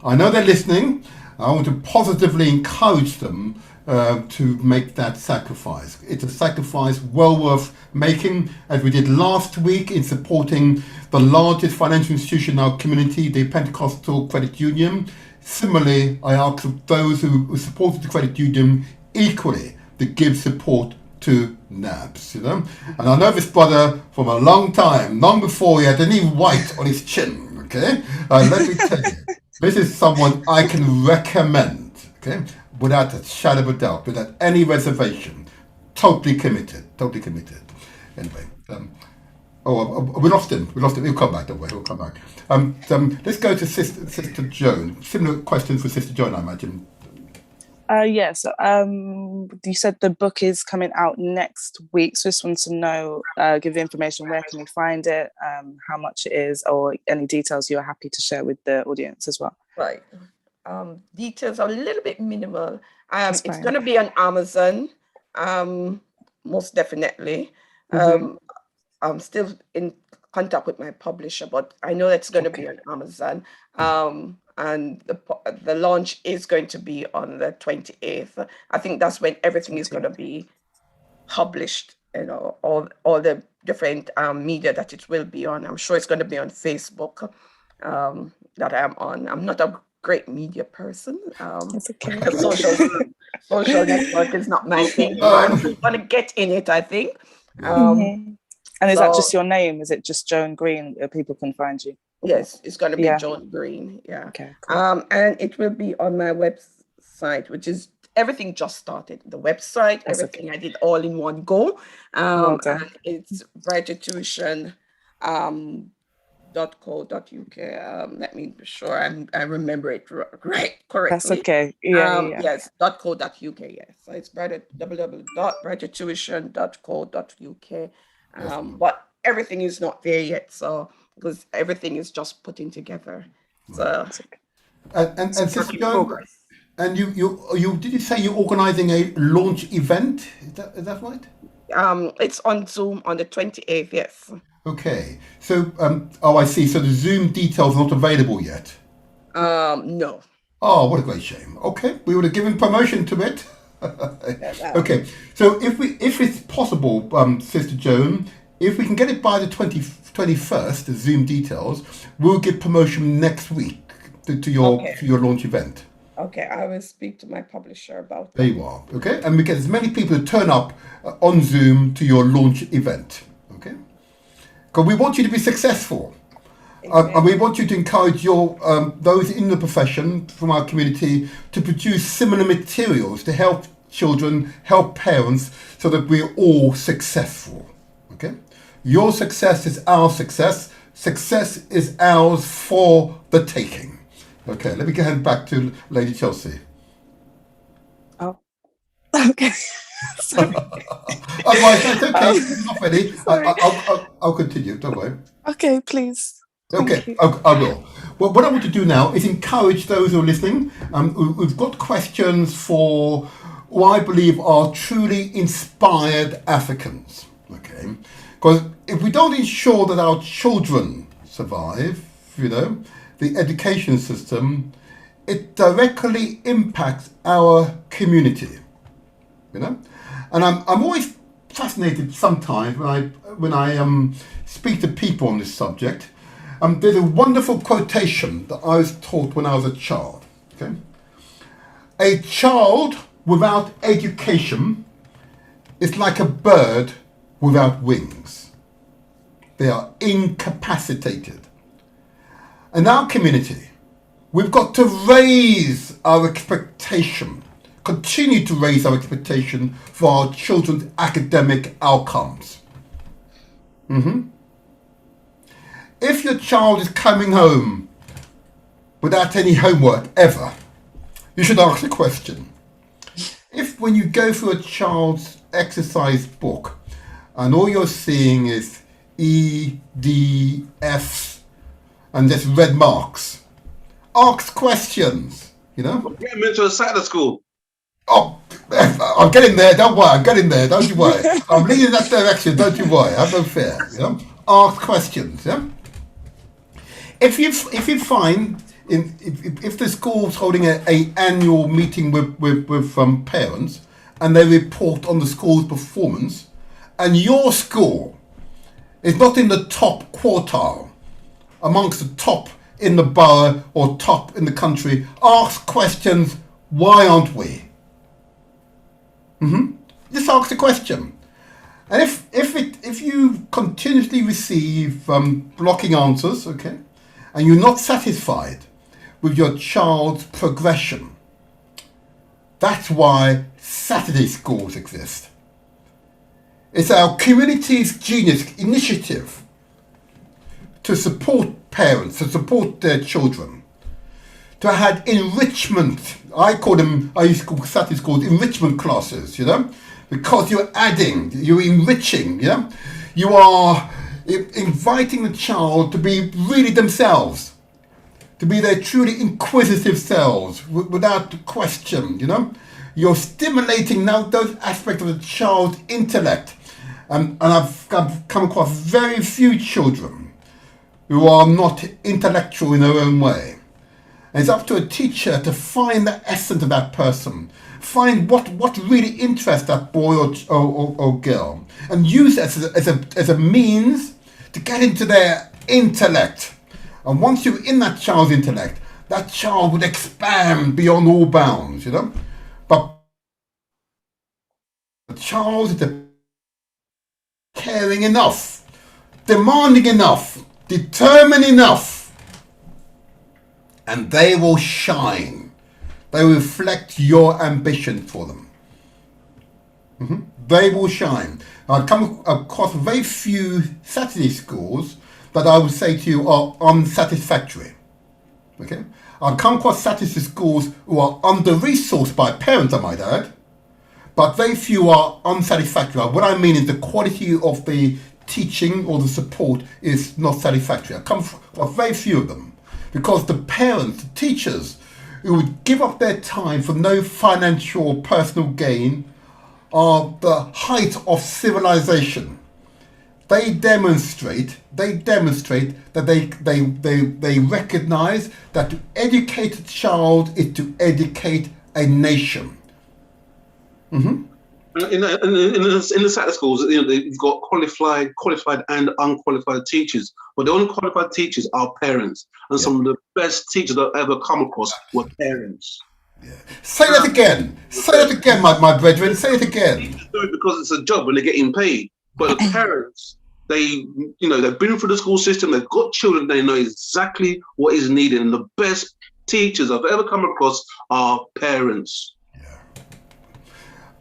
I know they're listening. I want to positively encourage them to make that sacrifice. It's a sacrifice well worth making, as we did last week in supporting the largest financial institution in our community, the Pentecostal Credit Union. Similarly, I ask of those who supported the credit union equally to give support to NABS. And I know this brother from a long time, long before he had any white on his chin. Okay, let me tell you, this is someone I can recommend. Okay, without a shadow of a doubt, without any reservation, totally committed. Anyway, we lost him. He'll come back. Don't worry, he'll come back. Let's go to Sister Joan. Similar question for Sister Joan, I imagine. So you said the book is coming out next week. So just want to know, give the information, where can we find it, how much it is, or any details you're happy to share with the audience as well. Right. Details are a little bit minimal. It's going to be on Amazon, most definitely. I'm still in contact with my publisher, but I know it's going to be on Amazon. And the launch is going to be on the 28th. I think that's when everything is going to be published, all the different media that it will be on. I'm sure it's going to be on Facebook that I'm on. I'm not a great media person. It's okay. Social network is not my thing. I'm going to get in it, I think. And is that just your name? Is it just Joan Green? People can find you? Yes, it's going to be Joan Green. Yeah. Okay. Cool. And it will be on my website, which is everything just started. The website, everything I did all in one go. And it's brightertuition.co.uk. Let me be sure I remember it correctly. That's okay. Yes, .co.uk. Yes. So it's www.brightertuition.co.uk. But everything is not there yet, so because everything is just putting together. So and Sister Joan, and you did you say you're organising a launch event? Is that right? It's on Zoom on the 28th. Yes. Okay. So I see. So the Zoom details are not available yet. No. Oh, what a great shame. Okay, we would have given promotion to it. Okay, so if it's possible, Sister Joan, if we can get it by the 21st, the Zoom details, we'll give promotion next week to your launch event. Okay, I will speak to my publisher about that. There you are. Okay, and we get as many people to turn up on Zoom to your launch event. Okay, because we want you to be successful. And we want you to encourage those in the profession from our community to produce similar materials to help children, help parents, so that we're all successful. Okay? Your success is our success. Success is ours for the taking. Okay, let me hand back to Lady Chelsea. Oh, okay. Otherwise, it's okay. It's not ready. I'll continue. Don't worry. Okay, please. Okay, I will. Well, what I want to do now is encourage those who are listening. We've got questions for who I believe are truly inspired Africans. Okay, because if we don't ensure that our children survive, the education system, it directly impacts our community. And I'm always fascinated sometimes when I speak to people on this subject. There's a wonderful quotation that I was taught when I was a child. Okay, a child without education is like a bird without wings. They are incapacitated. In our community, we've got to raise our expectation, continue to raise our expectation for our children's academic outcomes. If your child is coming home without any homework ever, you should ask the question. If when you go through a child's exercise book and all you're seeing is E, D, F, and just red marks, ask questions, Get them into a Saturday school. Oh, I'm getting there. Don't worry. I'm getting there. Don't you worry. I'm leading in that direction. Don't you worry. Have no fear. You know? Ask questions. Yeah. If you find if the school's holding a annual meeting with parents and they report on the school's performance, and your school is not in the top quartile amongst the top in the borough or top in the country, ask questions. Why aren't we? Just ask the question. And if you continuously receive blocking answers, okay, and you're not satisfied with your child's progression, that's why Saturday schools exist. It's our community's genius initiative to support parents, to support their children, to have enrichment. I used to call Saturday schools enrichment classes, you know, because you're adding, you're enriching, you know, you are inviting the child to be really themselves, to be their truly inquisitive selves without question, you know. You're stimulating now those aspects of the child's intellect. And I've come across very few children who are not intellectual in their own way. And it's up to a teacher to find the essence of that person, find what really interests that boy or girl, and use it as a means to get into their intellect. And once you're in that child's intellect, that child would expand beyond all bounds, you know. But the child is caring enough, demanding enough, determined enough, and they will shine. They will reflect your ambition for them. They will shine. I've come across very few Saturday schools that I would say to you are unsatisfactory. Okay? I've come across Saturday schools who are under-resourced by parents, I might add, but very few are unsatisfactory. What I mean is the quality of the teaching or the support is not satisfactory. I've come across very few of them because the parents, the teachers who would give up their time for no financial or personal gain are the height of civilization. They demonstrate that they recognize that to educate a child is to educate a nation. In the Saturday schools, you know, you've got qualified and unqualified teachers, but the only qualified teachers are parents, and some of the best teachers I've ever come across were parents. Yeah. Say that again. Say that again, my brethren. Say it again. Teachers do it because it's a job and they're getting paid, but the parents, they've been through the school system. They've got children. They know exactly what is needed, and the best teachers I've ever come across are parents.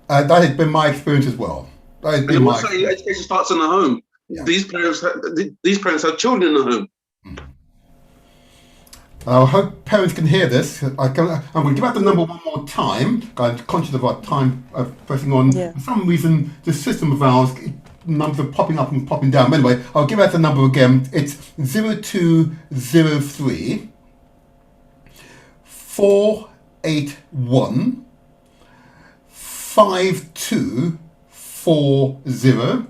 That has been my experience as well. Education starts in the home. Yeah. These parents have children in the home. I hope parents can hear this. I'm going to give out the number one more time. I'm conscious of our time pressing on. Yeah. For some reason, the system of ours, numbers are popping up and popping down. But anyway, I'll give out the number again. It's 0203 481 5240,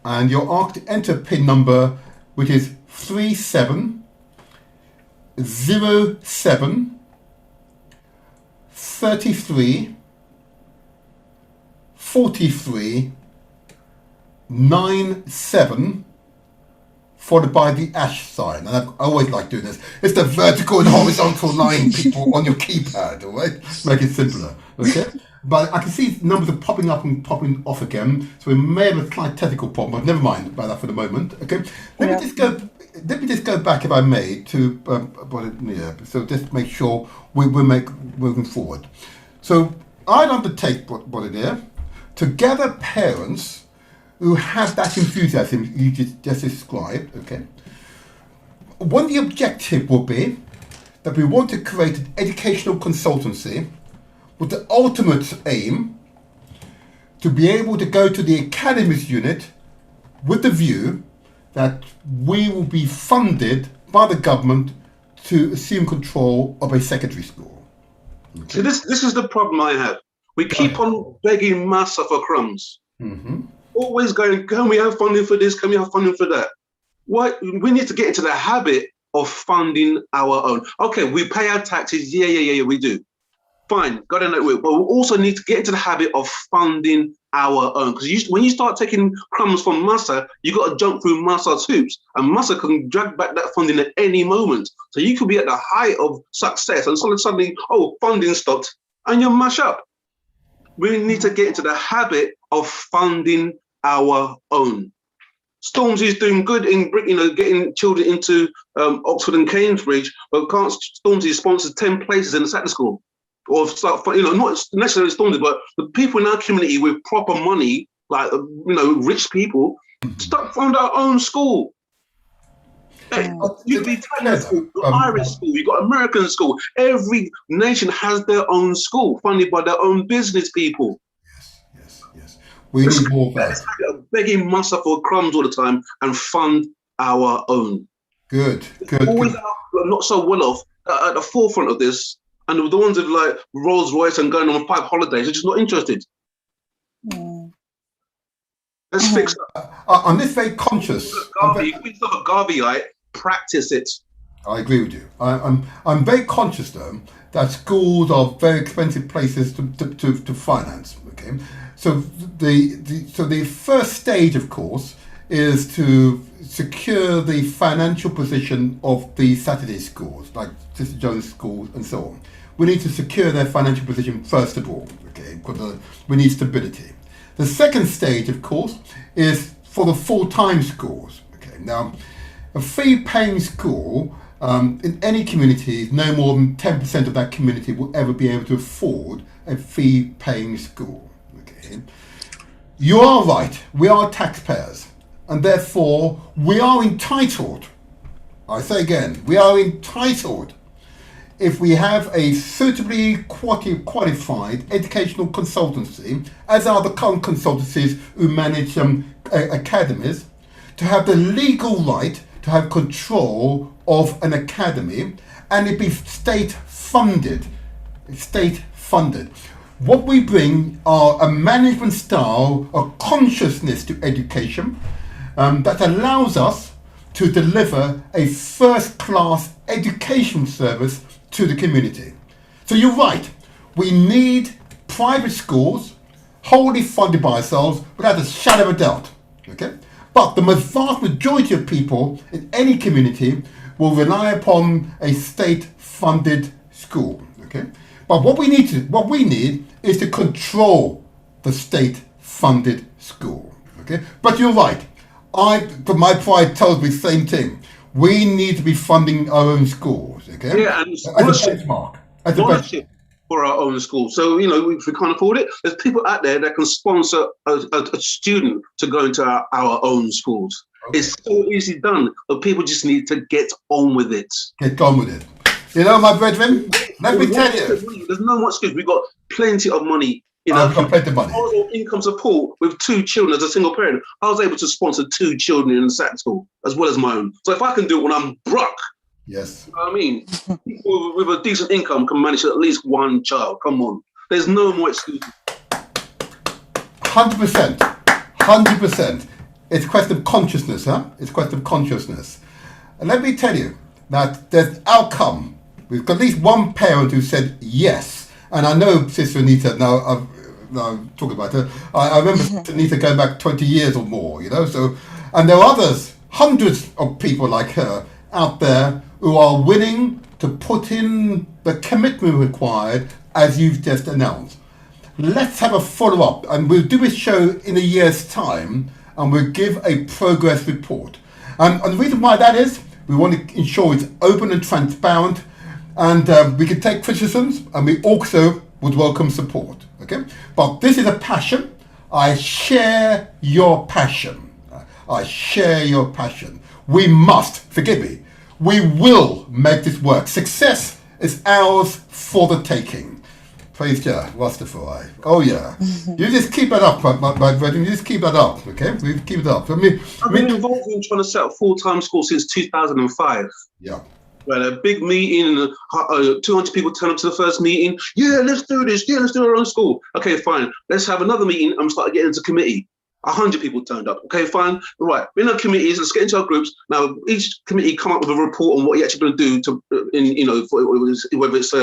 and you're asked to enter PIN number, which is 3707 33 43 97, followed by the # sign. And I always like doing this. It's the vertical and horizontal line, people, on your keypad, all right? Make it simpler, okay? But I can see numbers are popping up and popping off again, so we may have a slight technical problem, but never mind about that for the moment. Okay, let me just go back, if I may, to so just make sure we're moving forward. So I'd undertake, Bolivia, to gather parents who have that enthusiasm you just described. Okay, one, the objective will be that we want to create an educational consultancy with the ultimate aim to be able to go to the academies unit with the view that we will be funded by the government to assume control of a secondary school. Okay. So this is the problem I have. We keep on begging Massa for crumbs. Mm-hmm. Always going, can we have funding for this? Can we have funding for that? What we need to get into the habit of funding our own. Okay, we pay our taxes. Yeah, we do. Fine, got to know it. But we also need to get into the habit of funding our own. Because when you start taking crumbs from Massa, you got to jump through Massa's hoops. And Massa can drag back that funding at any moment. So you could be at the height of success and suddenly, funding stopped and you mash up. We need to get into the habit of funding our own. Stormzy's doing good in getting children into Oxford and Cambridge, but can't Stormzy sponsor 10 places in the Saturday school? Or start, not necessarily Stormzy, but the people in our community with proper money, like rich people, start fund our own school. Hey, you got Italian school, you got Irish school, you got American school. Every nation has their own school, funded by their own business people. Yes. We need more of that. Begging Massa for crumbs all the time and fund our own. Good. Always not so well off at the forefront of this, and the ones with like Rolls Royce and going on 5 holidays are just not interested. Let's fix that. I'm this very conscious. If we have a Garveyite, practice it. I agree with you. I'm very conscious though that schools are very expensive places to finance. Okay, so the first stage, of course, is to secure the financial position of the Saturday schools, like Sister Joan's schools and so on. We need to secure their financial position first of all. Okay, because we need stability. The second stage, of course, is for the full-time schools. Okay, now a fee-paying school in any community, no more than 10% of that community will ever be able to afford a fee-paying school. Okay, you are right. We are taxpayers, and therefore we are entitled. I say again, we are entitled. If we have a suitably qualified educational consultancy, as are the current consultancies who manage academies, to have the legal right to have control of an academy and it be state funded. What we bring are a management style, a consciousness to education that allows us to deliver a first-class education service to the community. So you're right, we need private schools wholly funded by ourselves without a shadow of a doubt. Okay? But the vast majority of people in any community will rely upon a state-funded school. Okay? But what we need is to control the state-funded school. Okay? But you're right. But my pride tells me the same thing. We need to be funding our own schools. Okay? Yeah, and as a benchmark. As a benchmark. For our own school. So, if we can't afford it, there's people out there that can sponsor a student to go into our own schools. Okay. It's so easily done, but people just need to get on with it. Get on with it. My brethren, let me tell you. There's no much good. We've got plenty of money. We've got plenty of money. Income support with 2 children as a single parent. I was able to sponsor 2 children in Saturday school as well as my own. So if I can do it when I'm broke, yes. You know what I mean? People with a decent income can manage at least 1 child. Come on. There's no more excuses. 100%. 100%. It's a question of consciousness, huh? It's a question of consciousness. And let me tell you that there's outcome. We've got at least one parent who said yes. And I know Sister Anita, now I'm talking about her, I remember Sister Anita going back 20 years or more, so, and there are others, hundreds of people like her out there who are willing to put in the commitment required as you've just announced. Let's have a follow-up, and we'll do a show in a year's time, and we'll give a progress report. And the reason why that is, we want to ensure it's open and transparent, and we can take criticisms, and we also would welcome support. Okay? But this is a passion. I share your passion. I share your passion. We must, forgive me, we will make this work. Success is ours for the taking. Praise Jah, Rastafari. Oh yeah. You just keep that up, my brethren. You just keep that up, okay? We keep it up. I've been involved in trying to set up full-time school since 2005. Yeah. Well, a big meeting, 200 people turn up to the first meeting. Yeah, let's do this. Yeah, let's do our own school. Okay, fine. Let's have another meeting. I'm starting getting into committee. 100 people turned up. Okay, fine. Right. We're in our committees. Let's get into our groups. Now, each committee come up with a report on what you're actually going to do to, whether it's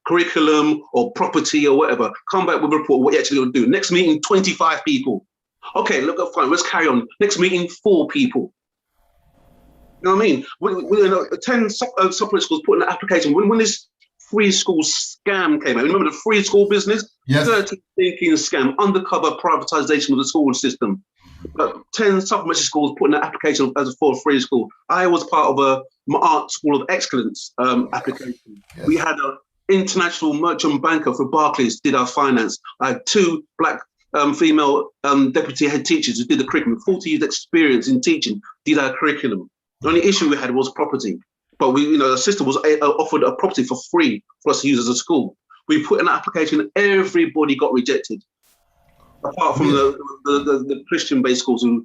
curriculum or property or whatever. Come back with a report on what you're actually going to do. Next meeting, 25 people. Okay, look, fine. Let's carry on. Next meeting, 4 people. You know what I mean? When 10 supplement schools put in an application. When this free school scam came out, remember the free school business? Yes. Dirty thinking scam, undercover privatization of the school system. 10 supplementary schools put in an application for a free school. I was part of a art school of excellence application. Yes. We had an international merchant banker for Barclays did our finance. I had 2 black female deputy head teachers who did the curriculum. 40 years experience in teaching, did our curriculum. The only issue we had was property, but the system was offered a property for free for us to use as a school. We put in an application, everybody got rejected, apart from the Christian-based schools who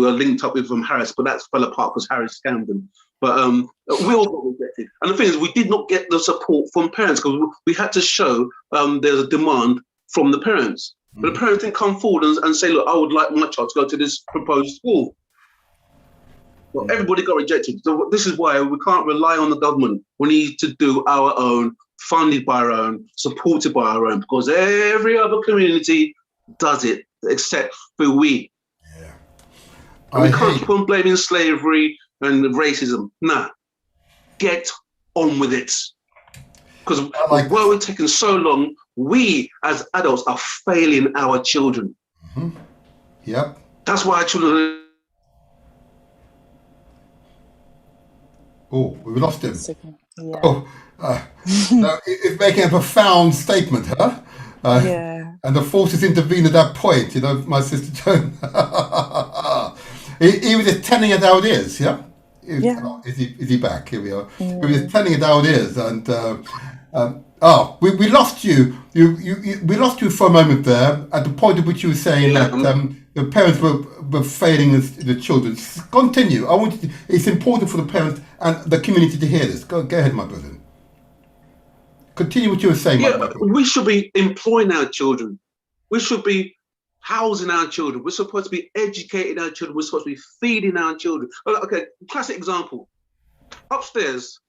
were linked up with Harris, but that fell apart because Harris scammed them. But we all got rejected. And the thing is, we did not get the support from parents because we had to show there's a demand from the parents. But the parents didn't come forward and say, look, I would like my child to go to this proposed school. Well, everybody got rejected. So this is why we can't rely on the government. We need to do our own, funded by our own, supported by our own, because every other community does it except for we. Yeah. And we can't keep on blaming slavery and racism. Nah, get on with it. Because while we're taking so long, we as adults are failing our children. Mm-hmm. Yep. That's why our children. Oh, we lost him. Yeah. Oh, no, it's making a profound statement, huh? Yeah. And the forces intervene at that point, my sister Joan. he was just telling it how it is, yeah? Is he back? Here we are. He was just telling it how it is. And we lost you. We lost you for a moment there at the point at which you were saying that the parents were failing the children. Continue. It's important for the parents and the community to hear this. Go ahead, my brother. Continue what you were saying. Yeah, we should be employing our children. We should be housing our children. We're supposed to be educating our children. We're supposed to be feeding our children. Okay, classic example. Upstairs,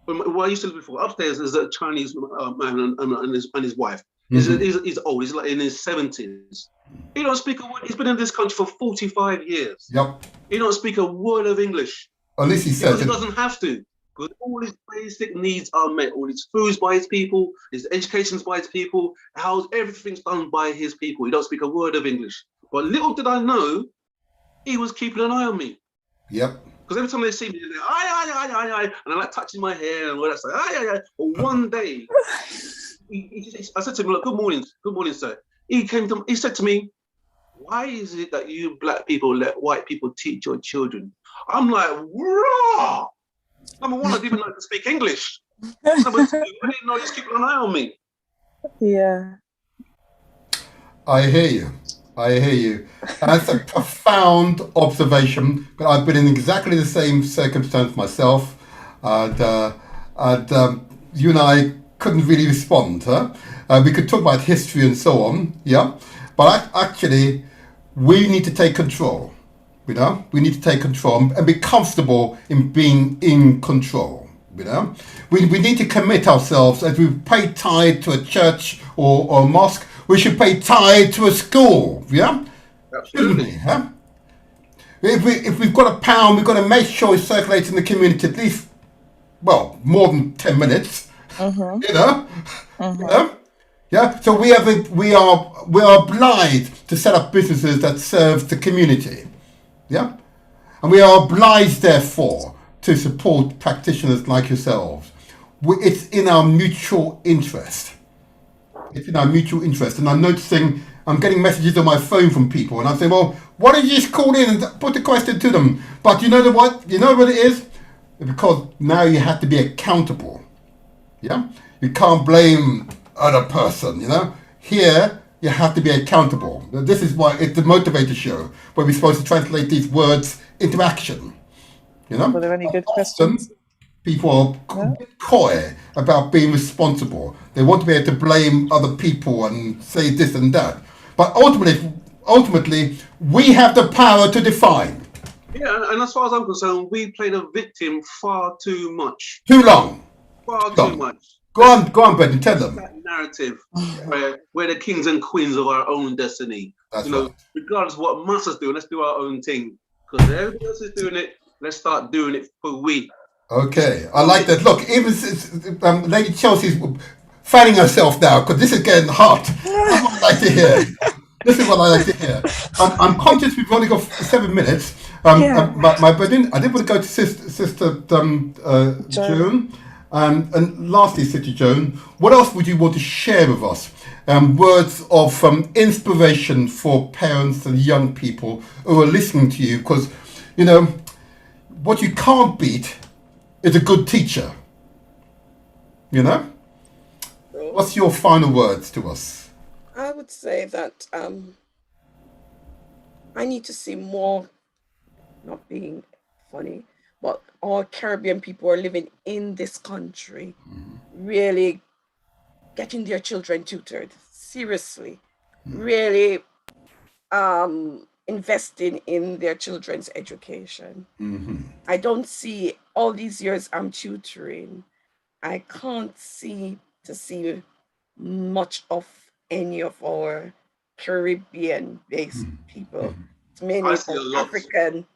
where I used to live before, upstairs is a Chinese man and his wife. Mm-hmm. He's old. He's like in his 70s. He don't speak a word. He's been in this country for 45 years. Yep. He don't speak a word of English. At least he says he doesn't have to. Because all his basic needs are met. All his food's by his people, his education's by his people, everything's done by his people. He don't speak a word of English. But little did I know, he was keeping an eye on me. Yep. Because every time they see me, they're like, aye, and I like touching my hair and all that stuff. Aye. But one day, I said to him, look, good morning, sir. He said to me, why is it that you black people let white people teach your children? I'm like, raw. Number one, I didn't even know how to speak English. Number two, I didn't know he was keeping an eye on me. Yeah. I hear you. And that's a profound observation. But I've been in exactly the same circumstance myself. And you and I couldn't really respond. Huh? We could talk about history and so on. Yeah. But actually, we need to take control. We need to take control and be comfortable in being in control. We need to commit ourselves. As we pay tithe to a church or a mosque, we should pay tithe to a school. Yeah, absolutely. Huh? If we've got £1, we've got to make sure it circulates in the community at least, more than 10 minutes. Mm-hmm. Yeah. So we are obliged to set up businesses that serve the community. Yeah, and we are obliged, therefore, to support practitioners like yourselves. It's in our mutual interest. And I'm getting messages on my phone from people, and I say, well, why don't you just call in and put the question to them? But you know what? You know what it is? Because now you have to be accountable. Yeah, you can't blame other person. Here. You have to be accountable. This is why it's the motivator show, where we're supposed to translate these words into action. Were there any good questions? People are coy about being responsible. They want to be able to blame other people and say this and that. But ultimately, we have the power to define. Yeah, and as far as I'm concerned, we play the victim far too much. Too long. Far too much. Go on, Brendan, tell them. That narrative where we're the kings and queens of our own destiny. That's right. right. Regardless of what masses do, let's do our own thing. Because everybody else is doing it, let's start doing it for we. Okay, I like that. Look, even Lady Chelsea's fanning herself now because this is getting hot. That's what I like to hear. This is what I like to hear. I'm conscious we've only got 7 minutes. My brethren, I did want to go to Sister Joan. And lastly, Sister Joan, what else would you want to share with us? Words of inspiration for parents and young people who are listening to you, because, you know, what you can't beat is a good teacher. You know? What's your final words to us? I would say that I need to see more, not being funny, but all Caribbean people are living in this country, really getting their children tutored, seriously, really investing in their children's education. I don't see, all these years I'm tutoring, I can't see much of any of our Caribbean-based people. It's mainly African.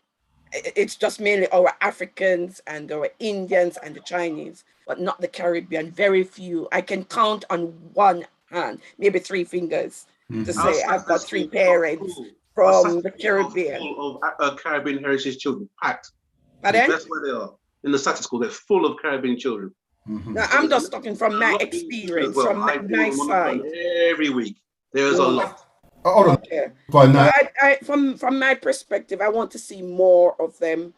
It's just mainly our Africans and our Indians and the Chinese, but not the Caribbean. Very few. I can count on one hand, maybe 3 fingers, to say I've got 3 parents from the Caribbean. Full of Caribbean heritage children, packed. Pardon? That's where they are. In the Saturday school, they're full of Caribbean children. Now, I'm just talking from my experience, from my side. Every week, there's a lot. Hold on. Okay. I From my perspective, I want to see more of them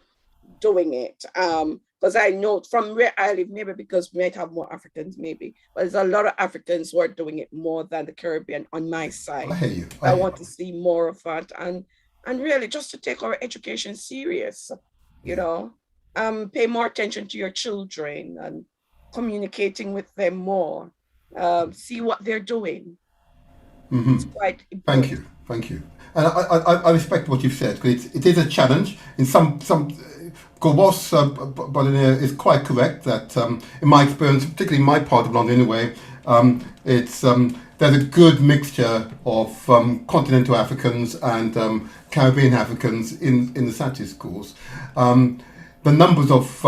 doing it. Because I know from where I live, maybe because we might have more Africans, maybe, but there's a lot of Africans who are doing it more than the Caribbean on my side. hear you. I want to see more of that, and really just to take our education serious, you know, pay more attention to your children and communicating with them more, see what they're doing. It's quite important. Thank you. And I respect what you've said, because it is a challenge. In some Gobos is quite correct that in my experience, particularly in my part of London anyway, it's there's a good mixture of continental Africans and Caribbean Africans in the Saturday schools. The numbers of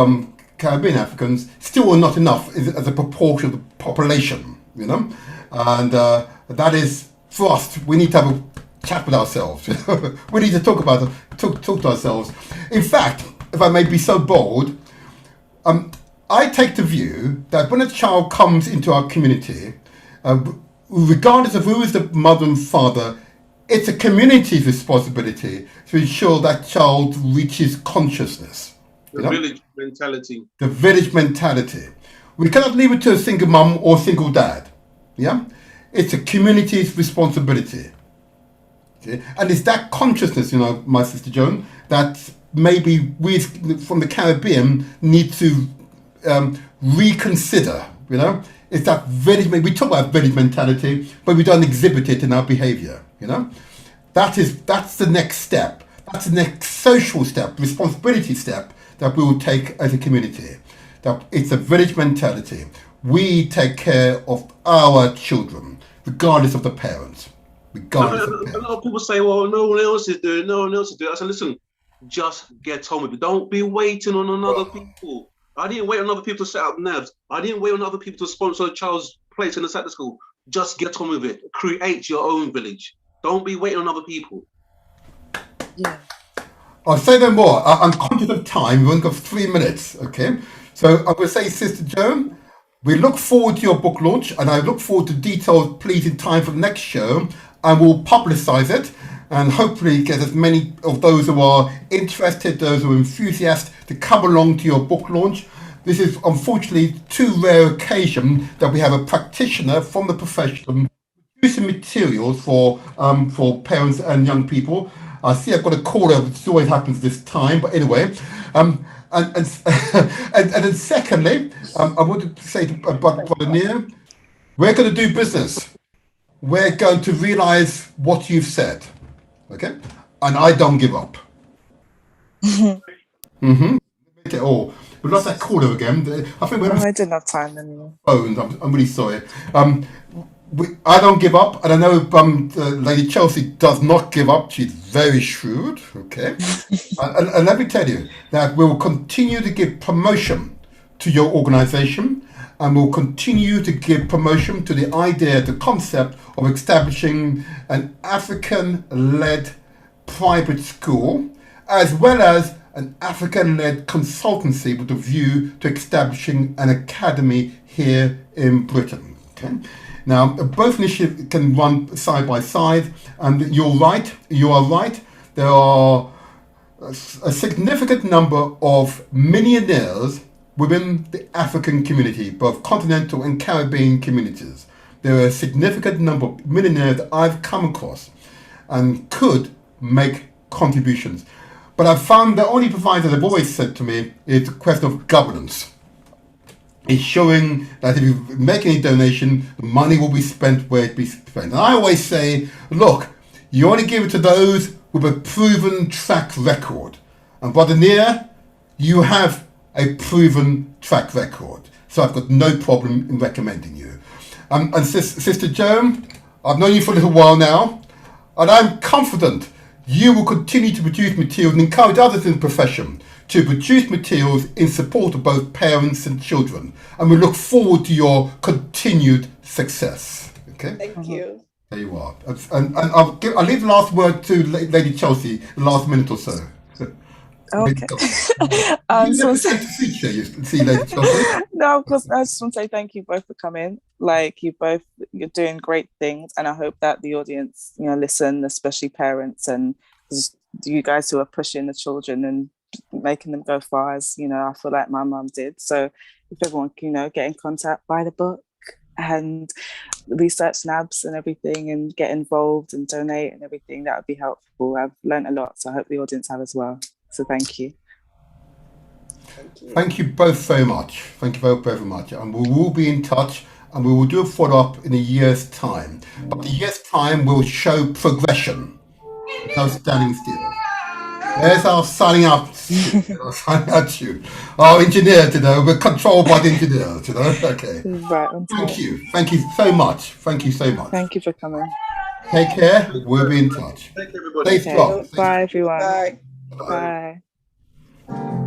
Caribbean Africans still are not enough as a proportion of the population, you know, and that is, for us, we need to have a chat with ourselves. We need to talk to ourselves. In fact, if I may be so bold, I take the view that when a child comes into our community, regardless of who is the mother and father, it's a community's responsibility to ensure that child reaches consciousness. The village mentality. The village mentality. We cannot leave it to a single mum or single dad. Yeah? It's a community's responsibility. Okay? And it's that consciousness, you know, my sister Joan, that maybe we from the Caribbean need to reconsider, you know? It's that village, we talk about village mentality, but we don't exhibit it in our behavior, you know? That's the next step. That's the next social step, responsibility step that we will take as a community. That it's a village mentality. We take care of our children, regardless of the parents. A lot of people say, well, no one else is doing it. I said, listen, just get on with it. Don't be waiting on other people. I didn't wait on other people to set up NABs. I didn't wait on other people to sponsor a child's place in the Saturday school. Just get on with it. Create your own village. Don't be waiting on other people. Yeah. I'll say no more. I'm conscious of time. We've only got 3 minutes, okay? So I'm going to say, Sister Joan, we look forward to your book launch, and I look forward to details, please, in time for the next show, and we'll publicise it and hopefully get as many of those who are interested, those who are enthusiastic, to come along to your book launch. This is unfortunately too rare occasion that we have a practitioner from the profession producing materials for parents and young people. I see I've got a caller, which always happens this time, but anyway. And And and then secondly, I wanted to say to Brother Neil, we're going to do business. We're going to realise what you've said, okay? And I don't give up. Okay. Oh, we lost that caller again. I think we're I didn't have time anymore. phones. I'm really sorry. I don't give up, and I know Lady Chelsea does not give up. She's very shrewd, okay? and let me tell you that we will continue to give promotion to your organisation, and we'll continue to give promotion to the idea, the concept of establishing an African-led private school, as well as an African-led consultancy with a view to establishing an academy here in Britain. Okay. Now, both initiatives can run side by side, and you're right. You are right. There are a significant number of millionaires within the African community, both continental and Caribbean communities. There are a significant number of millionaires that I've come across and could make contributions. But I've found the only provider they've always said to me is the question of governance. Ensuring that if you make any donation, the money will be spent where it be spent. And I always say, look, you only give it to those with a proven track record. And Brother Nia, you have a proven track record. So I've got no problem in recommending you. And Sister Joan, I've known you for a little while now, and I'm confident you will continue to produce materials and encourage others in the profession to produce materials in support of both parents and children. And we look forward to your continued success. Okay? Thank you. There you are. And I'll leave the last word to Lady Chelsea, the last minute or so. Okay. You never take to see you see, Lady Chelsea. No, of course, I just want to say thank you both for coming. Like, you're doing great things, and I hope that the audience, listen, especially parents and you guys who are pushing the children and making them go far, as I feel like my mum did. So if everyone can, get in contact, buy the book and research labs and everything, and get involved and donate and everything, that would be helpful. I've learned a lot, so I hope the audience have as well. So thank you. Thank you both very much. Thank you both very much. And we will be in touch, and we will do a follow-up in a year's time. But the year's time will show progression. No standing still. There's our signing out. Signing out tune. Our engineer today. We're controlled by the engineer. Okay. Right. Thank you. Thank you so much. Thank you so much. Thank you for coming. Take care. We'll be in touch. Thank you, everybody. Stay strong. Bye, everyone. Bye. Bye. Bye.